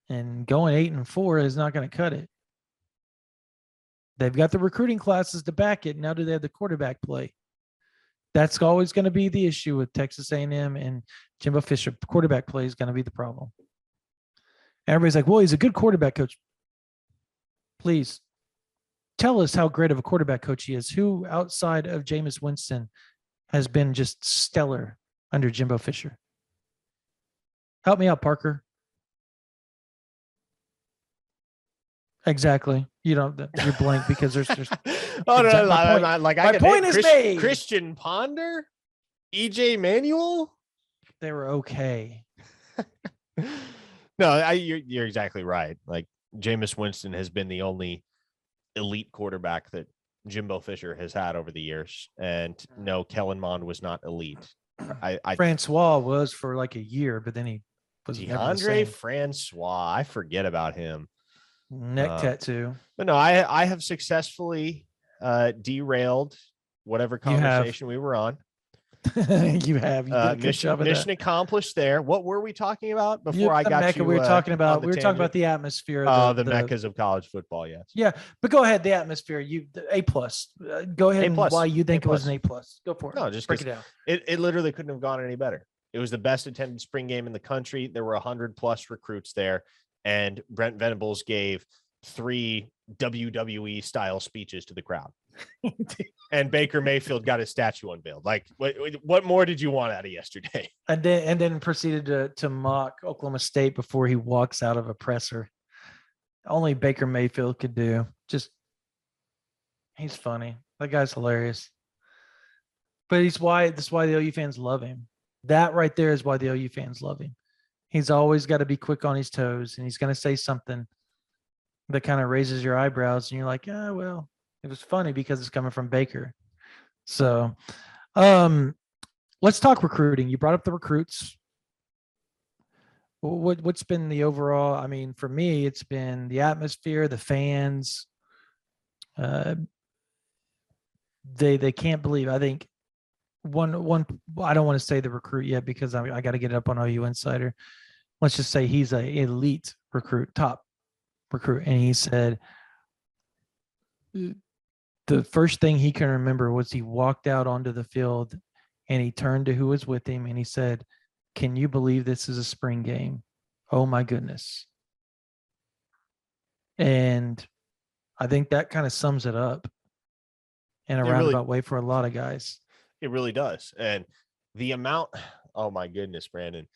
And going 8-4 is not going to cut it. They've got the recruiting classes to back it. Now do they have the quarterback play? That's always going to be the issue with Texas A&M and Jimbo Fisher. Quarterback play is going to be the problem. Everybody's like, well, he's a good quarterback coach. Please tell us how great of a quarterback coach he is. Who outside of Jameis Winston has been just stellar under Jimbo Fisher? Help me out, Parker. Exactly. You're blank because there's
oh no,
my point is made.
Christian Ponder, EJ Manuel.
They were okay.
No, you're exactly right. Like, Jameis Winston has been the only elite quarterback that Jimbo Fisher has had over the years. And no, Kellen Mond was not elite.
Francois was for like a year, but then he was
DeAndre Francois. I forget about him.
Neck tattoo.
But no, I have successfully derailed whatever conversation we were on.
You have. You did a good job of
mission
that.
accomplished there. What were we talking about before I got
Mecca,
you?
we were talking about the atmosphere.
The Meccas of college football. Yes.
Yeah, but go ahead. The atmosphere. A+. Go ahead. And why you think it was an A+? Go for it.
No, just
break it down.
It literally couldn't have gone any better. It was the best attended spring game in the country. There were 100+ recruits there, and Brent Venables gave 3 WWE style speeches to the crowd. And Baker Mayfield got his statue unveiled. Like, what more did you want out of yesterday?
And then proceeded to mock Oklahoma State before he walks out of a presser. Only Baker Mayfield could do. He's funny. That guy's hilarious. But that's why the OU fans love him. That right there is why the OU fans love him. He's always got to be quick on his toes, and he's going to say something that kind of raises your eyebrows, and you're like, yeah, well, it was funny because it's coming from Baker. So let's talk recruiting. You brought up the recruits. What's been the overall? I mean, for me, it's been the atmosphere, the fans. They can't believe. I think one. I don't want to say the recruit yet because I got to get it up on OU Insider. Let's just say he's an elite recruit, top recruit, and he said the first thing he can remember was he walked out onto the field and he turned to who was with him and he said, "Can you believe this is a spring game? Oh my goodness." And I think that kind of sums it up in a roundabout way for a lot of guys.
It really does. And the amount, oh my goodness, Brandon,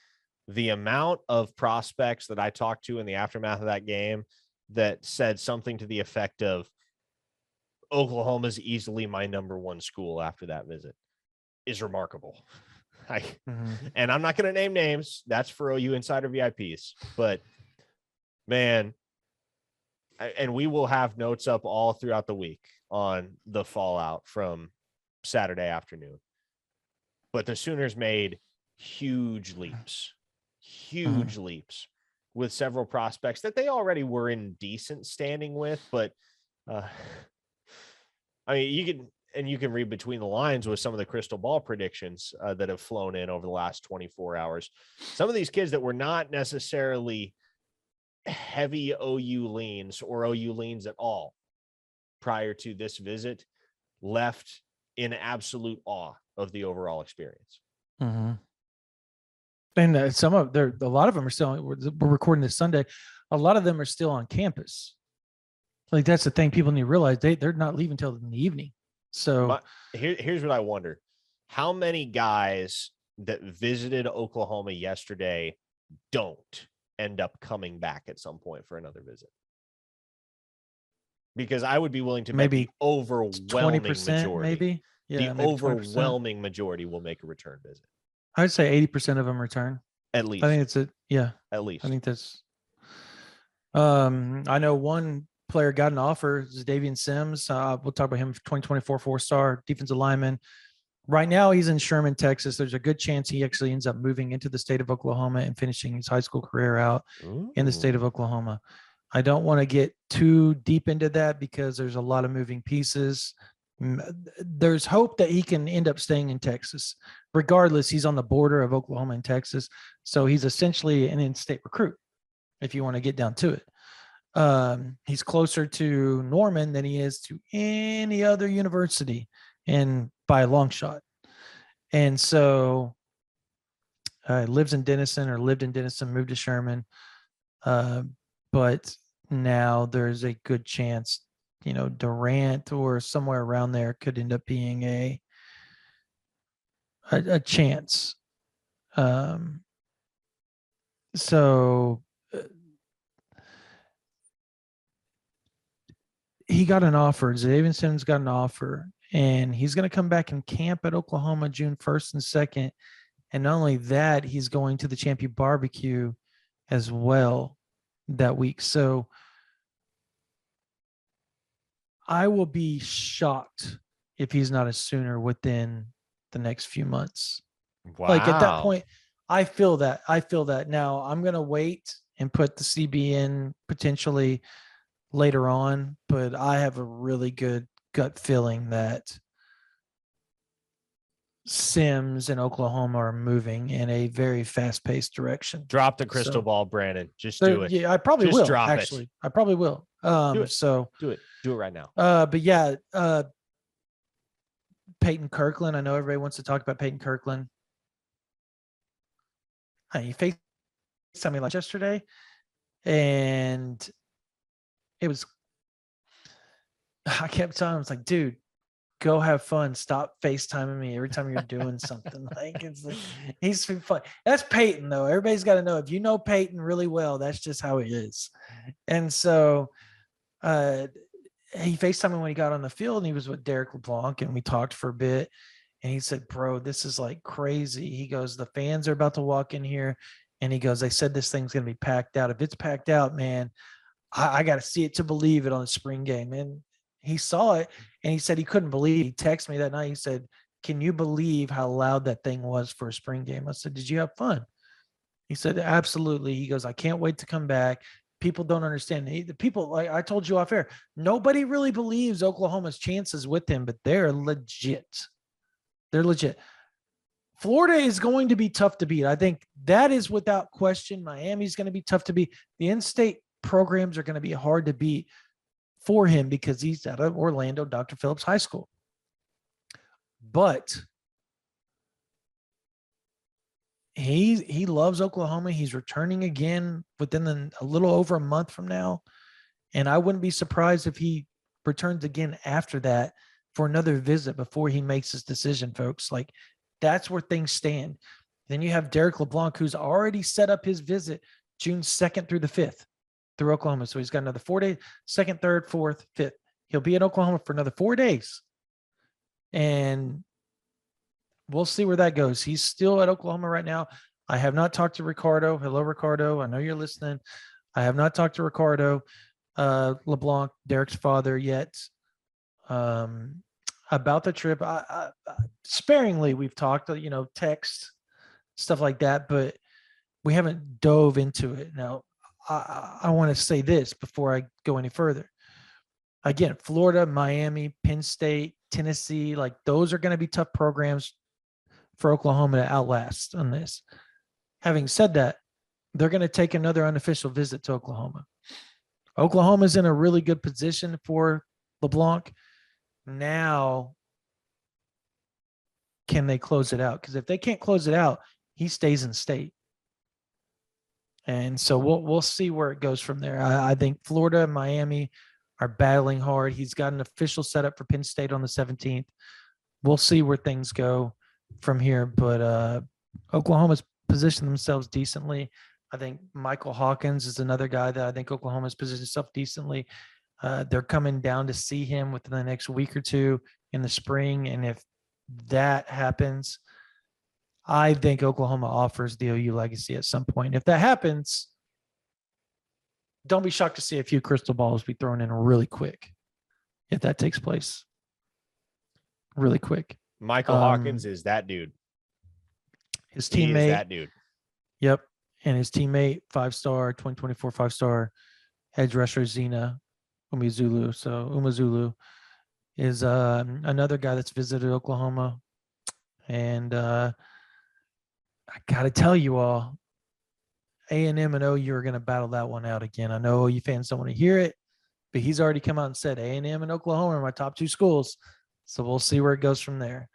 the amount of prospects that I talked to in the aftermath of that game that said something to the effect of, Oklahoma's easily my number one school after that visit is remarkable. And I'm not going to name names. That's for OU Insider VIPs. But, man, and we will have notes up all throughout the week on the fallout from Saturday afternoon. but the Sooners made huge leaps with several prospects that they already were in decent standing with. But I mean, you can read between the lines with some of the crystal ball predictions that have flown in over the last 24 hours. Some of these kids that were not necessarily heavy OU leans or OU leans at all prior to this visit left in absolute awe of the overall experience.
Mm-hmm. And a lot of them are still, we're recording this Sunday. A lot of them are still on campus. Like, that's the thing people need to realize. They're not leaving till in the evening. So
here's what I wonder. How many guys that visited Oklahoma yesterday don't end up coming back at some point for another visit? Because I would be willing to maybe the overwhelming 20%, majority. Maybe. Yeah, the overwhelming 20%. Majority will make a return visit.
I'd say 80% of them return.
At least.
I think it's
at least.
I think that's I know one player got an offer. This is Davian Sims. We'll talk about him, 2024 4-star defensive lineman. Right now he's in Sherman, Texas. There's a good chance he actually ends up moving into the state of Oklahoma and finishing his high school career out in the state of Oklahoma. I don't want to get too deep into that because there's a lot of moving pieces. There's hope that he can end up staying in Texas. Regardless, he's on the border of Oklahoma and Texas. So he's essentially an in-state recruit, if you want to get down to it. He's closer to Norman than he is to any other university, and by a long shot. And so lives in Denison, or lived in Denison, moved to Sherman. But now there's a good chance, Durant or somewhere around there could end up being a chance. So he got an offer. Davian Sims got an offer, and he's going to come back and camp at Oklahoma June 1st and 2nd. And not only that, he's going to the Champion Barbecue as well that week. So I will be shocked if he's not a Sooner within the next few months.
Wow.
Like, at that point, I feel that. Now I'm going to wait and put the CB in potentially later on, but I have a really good gut feeling that Sims and Oklahoma are moving in a very fast-paced direction.
Drop the crystal ball, Brandon. Just do it.
Yeah, I probably
Just
will.
Drop
actually,
it.
I probably will.
Do it.
So
do it right now.
But yeah, Peyton Kirkland. I know everybody wants to talk about Peyton Kirkland. He FaceTimed me like yesterday, and it was. I kept telling him, I was like, dude, go have fun. Stop FaceTiming me every time you're doing something. Like, it's like, he's fun. That's Peyton, though. Everybody's got to know, if you know Peyton really well, that's just how he is. And so he FaceTimed me when he got on the field, and he was with Derek LeBlanc, and we talked for a bit. And he said, bro, this is like crazy. He goes, the fans are about to walk in here. And he goes, they said this thing's going to be packed out. If it's packed out, man, I got to see it to believe it on the spring game. And he saw it, and he said he couldn't believe it. He texted me that night. He said, can you believe how loud that thing was for a spring game? I said, did you have fun? He said, absolutely. He goes, I can't wait to come back. People don't understand. The people, like I told you off air, nobody really believes Oklahoma's chances with him, but they're legit. They're legit. Florida is going to be tough to beat. I think that is without question. Miami's going to be tough to beat. The in-state programs are going to be hard to beat for him because he's out of Orlando, Dr. Phillips High School. But he loves Oklahoma. He's returning again within a little over a month from now. And I wouldn't be surprised if he returns again after that for another visit before he makes his decision, folks. Like, that's where things stand. Then you have Derek LeBlanc, who's already set up his visit June 2nd through the 5th through Oklahoma. So he's got another 4 days, 2nd, 3rd, 4th, 5th. He'll be in Oklahoma for another 4 days. And we'll see where that goes. He's still at Oklahoma right now. I have not talked to Ricardo. Hello, Ricardo. I know you're listening. I have not talked to Ricardo LeBlanc, Derek's father, yet. about the trip. Sparingly, we've talked, text, stuff like that, but we haven't dove into it. Now, I want to say this before I go any further. Again, Florida, Miami, Penn State, Tennessee, like those are going to be tough programs for Oklahoma to outlast on this. Having said that, they're going to take another unofficial visit to Oklahoma. Oklahoma's in a really good position for LeBlanc. Now, can they close it out? Because if they can't close it out, he stays in state. And so we'll see where it goes from there. I think Florida and Miami are battling hard. He's got an official setup for Penn State on the 17th. We'll see where things go from here. But Oklahoma's positioned themselves decently. I think Michael Hawkins is another guy that I think Oklahoma's positioned itself decently. They're coming down to see him within the next week or two in the spring. And if that happens, I think Oklahoma offers the OU legacy at some point. If that happens, don't be shocked to see a few crystal balls be thrown in really quick if that takes place. Really quick.
Michael Hawkins is that dude.
His teammate.
He is that dude.
Yep. And his teammate, 5-star, 2024 5-star edge rusher, Zena Umezulu. So Umezulu is another guy that's visited Oklahoma. And I got to tell you all, A&M and OU are going to battle that one out again. I know OU fans don't want to hear it, but he's already come out and said A&M and Oklahoma are my top two schools. So we'll see where it goes from there.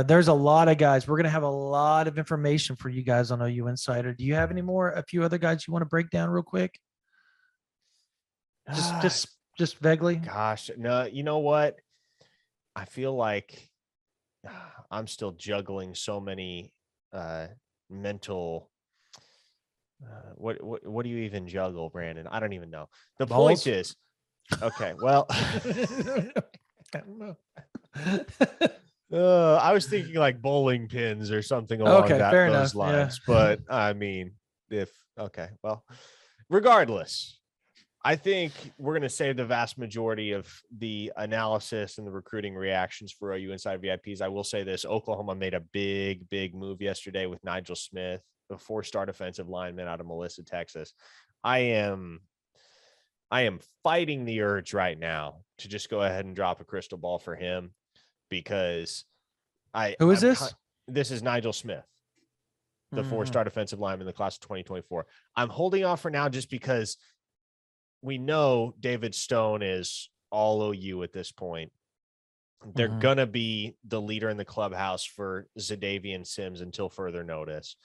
There's a lot of guys. We're going to have a lot of information for you guys on OU Insider. Do you have any more? A few other guys you want to break down real quick? Just vaguely?
Gosh, no, you know what? I feel like I'm still juggling so many mental what do you even juggle, Brandon? I don't even know. The
Balls?
point is, okay, well,
I don't know.
I was thinking like bowling pins or something along
fair
those
enough.
lines. But I mean, well, regardless, I think we're going to save the vast majority of the analysis and the recruiting reactions for OU Inside VIPs. I will say this: Oklahoma made a big move yesterday with Nigel Smith, a 4-star defensive lineman out of Melissa, Texas. I am fighting the urge right now to just go ahead and drop a crystal ball for him, because
Who is this?
This is Nigel Smith, the 4-star defensive lineman in the class of 2024. I'm holding off for now just because we know David Stone is all OU at this point. They're going to be the leader in the clubhouse for Davian Sims until further notice.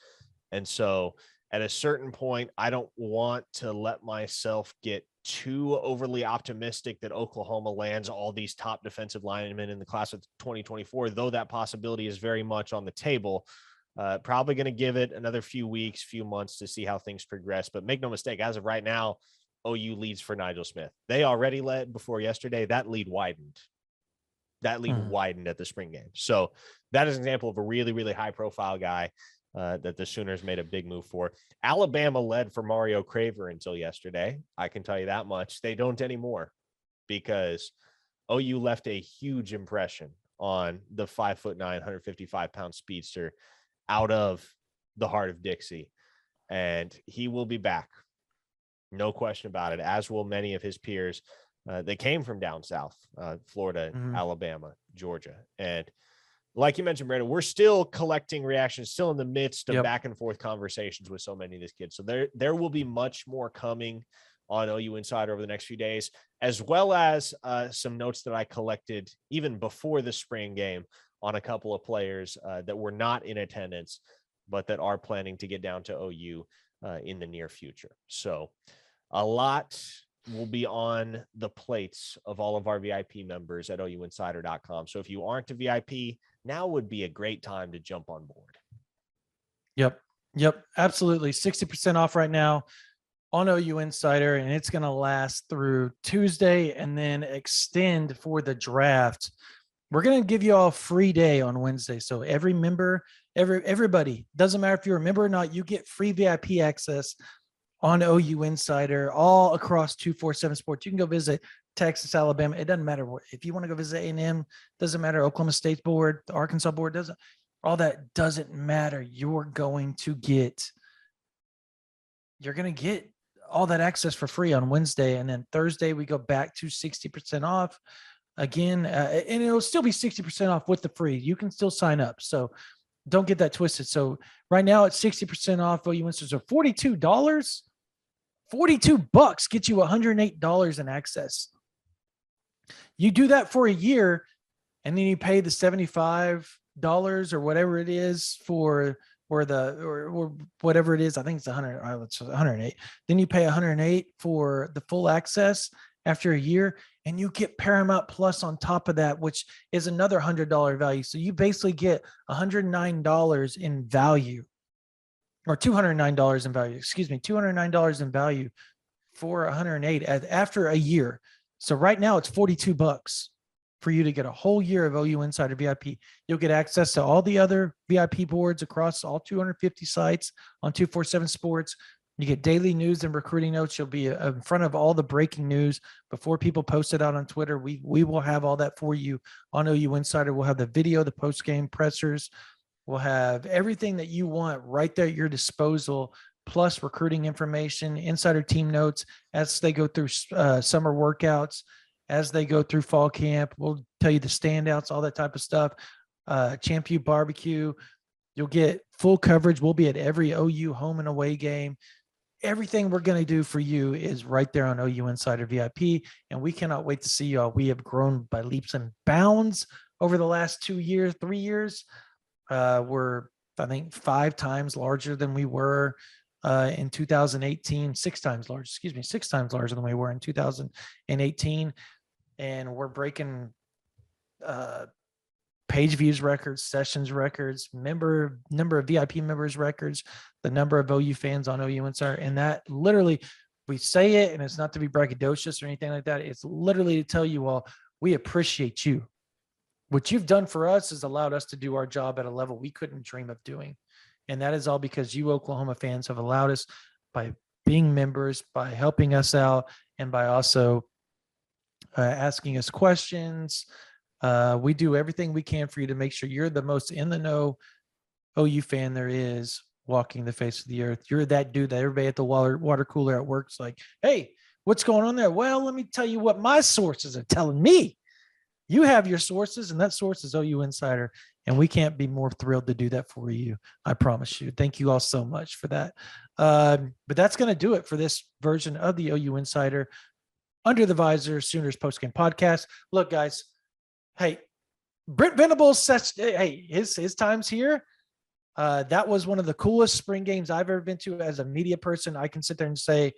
And so at a certain point, I don't want to let myself get too overly optimistic that Oklahoma lands all these top defensive linemen in the class of 2024, though that possibility is very much on the table. Probably going to give it another few weeks, few months to see how things progress. But make no mistake, as of right now, OU leads for Nigel Smith. They already led before yesterday. That lead widened. Widened at the spring game. So that is an example of a really high profile guy that the Sooners made a big move for. Alabama led for Mario Craver until yesterday. I can tell you that much. They don't anymore, because OU left a huge impression on the 5'9", 155-pound speedster out of the heart of Dixie. And he will be back. No question about it, as will many of his peers. They came from down south, Florida, Alabama, Georgia. And like you mentioned, Brandon, we're still collecting reactions, still in the midst of back and forth conversations with so many of these kids. So there will be much more coming on OU Insider over the next few days, as well as some notes that I collected even before the spring game on a couple of players that were not in attendance, but that are planning to get down to OU in the near future. So a lot will be on the plates of all of our VIP members at OUinsider.com. So if you aren't a VIP, now would be a great time to jump on board.
Yep. Absolutely. 60% off right now on OU Insider, and it's going to last through Tuesday and then extend for the draft. We're going to give you all a free day on Wednesday. So every member, everybody, doesn't matter if you're a member or not, you get free VIP access on OU Insider all across 247 Sports. You can go visit Texas, Alabama. It doesn't matter what. If you want to go visit A&M, doesn't matter. Oklahoma State's board, the Arkansas board doesn't. All that doesn't matter. You're going to get all that access for free on Wednesday, and then Thursday we go back to 60% off again, and it'll still be 60% off with the free. You can still sign up, so don't get that twisted. So right now it's 60% off. OU Insiders are $42. $42 gets you $108 in access. You do that for a year, and then you pay the $75 or whatever it is for or whatever it is. I think it's 100. It's 108. Then you pay 108 for the full access after a year, and you get Paramount Plus on top of that, which is another $100 value. So you basically get $109 in value, or $209 in value. Excuse me, $209 in value for 108 after a year. So right now it's $42 for you to get a whole year of OU Insider VIP. You'll get access to all the other VIP boards across all 250 sites on 247 Sports. You get daily news and recruiting notes. You'll be in front of all the breaking news before people post it out on Twitter. We will have all that for you on OU Insider. We'll have the video, the post-game pressers. We'll have everything that you want right there at your disposal, plus recruiting information, insider team notes as they go through summer workouts, as they go through fall camp. We'll tell you the standouts, all that type of stuff. Champ U barbecue. You'll get full coverage. We'll be at every OU home and away game. Everything we're going to do for you is right there on OU Insider VIP, and we cannot wait to see y'all. We have grown by leaps and bounds over the last 3 years. We're, I think, 5 times larger than we were in 2018, 6 times larger than we were in 2018. And we're breaking page views records, sessions records, number of VIP members records, the number of OU fans on OU Insider. And that literally, we say it, and it's not to be braggadocious or anything like that. It's literally to tell you all, we appreciate you. What you've done for us has allowed us to do our job at a level we couldn't dream of doing. And that is all because you Oklahoma fans have allowed us, by being members, by helping us out, and by also asking us questions. We do everything we can for you to make sure you're the most in the know OU fan there is walking the face of the earth. You're that dude that everybody at the water cooler at work's like, hey, what's going on there? Well, let me tell you what my sources are telling me. You have your sources, and that source is OU Insider, and we can't be more thrilled to do that for you. I promise you. Thank you all so much for that. But that's going to do it for this version of the OU Insider Under the Visor Sooners postgame podcast. Look, guys, hey, Brent Venables, hey, his time's here. That was one of the coolest spring games I've ever been to as a media person. I can sit there and say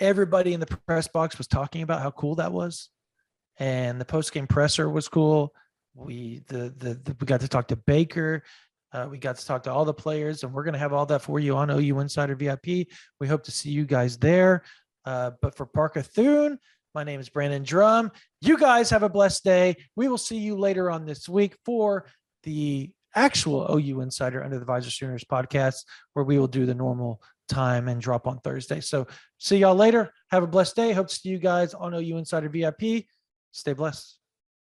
everybody in the press box was talking about how cool that was. And the post-game presser was cool. We got to talk to Baker. We got to talk to all the players, and we're going to have all that for you on OU Insider VIP. We hope to see you guys there. But for Parker Thune, my name is Brandon Drumm. You guys have a blessed day. We will see you later on this week for the actual OU Insider Under the Visor Sooners podcast, where we will do the normal time and drop on Thursday. So see y'all later. Have a blessed day. Hope to see you guys on OU Insider VIP. Stay blessed.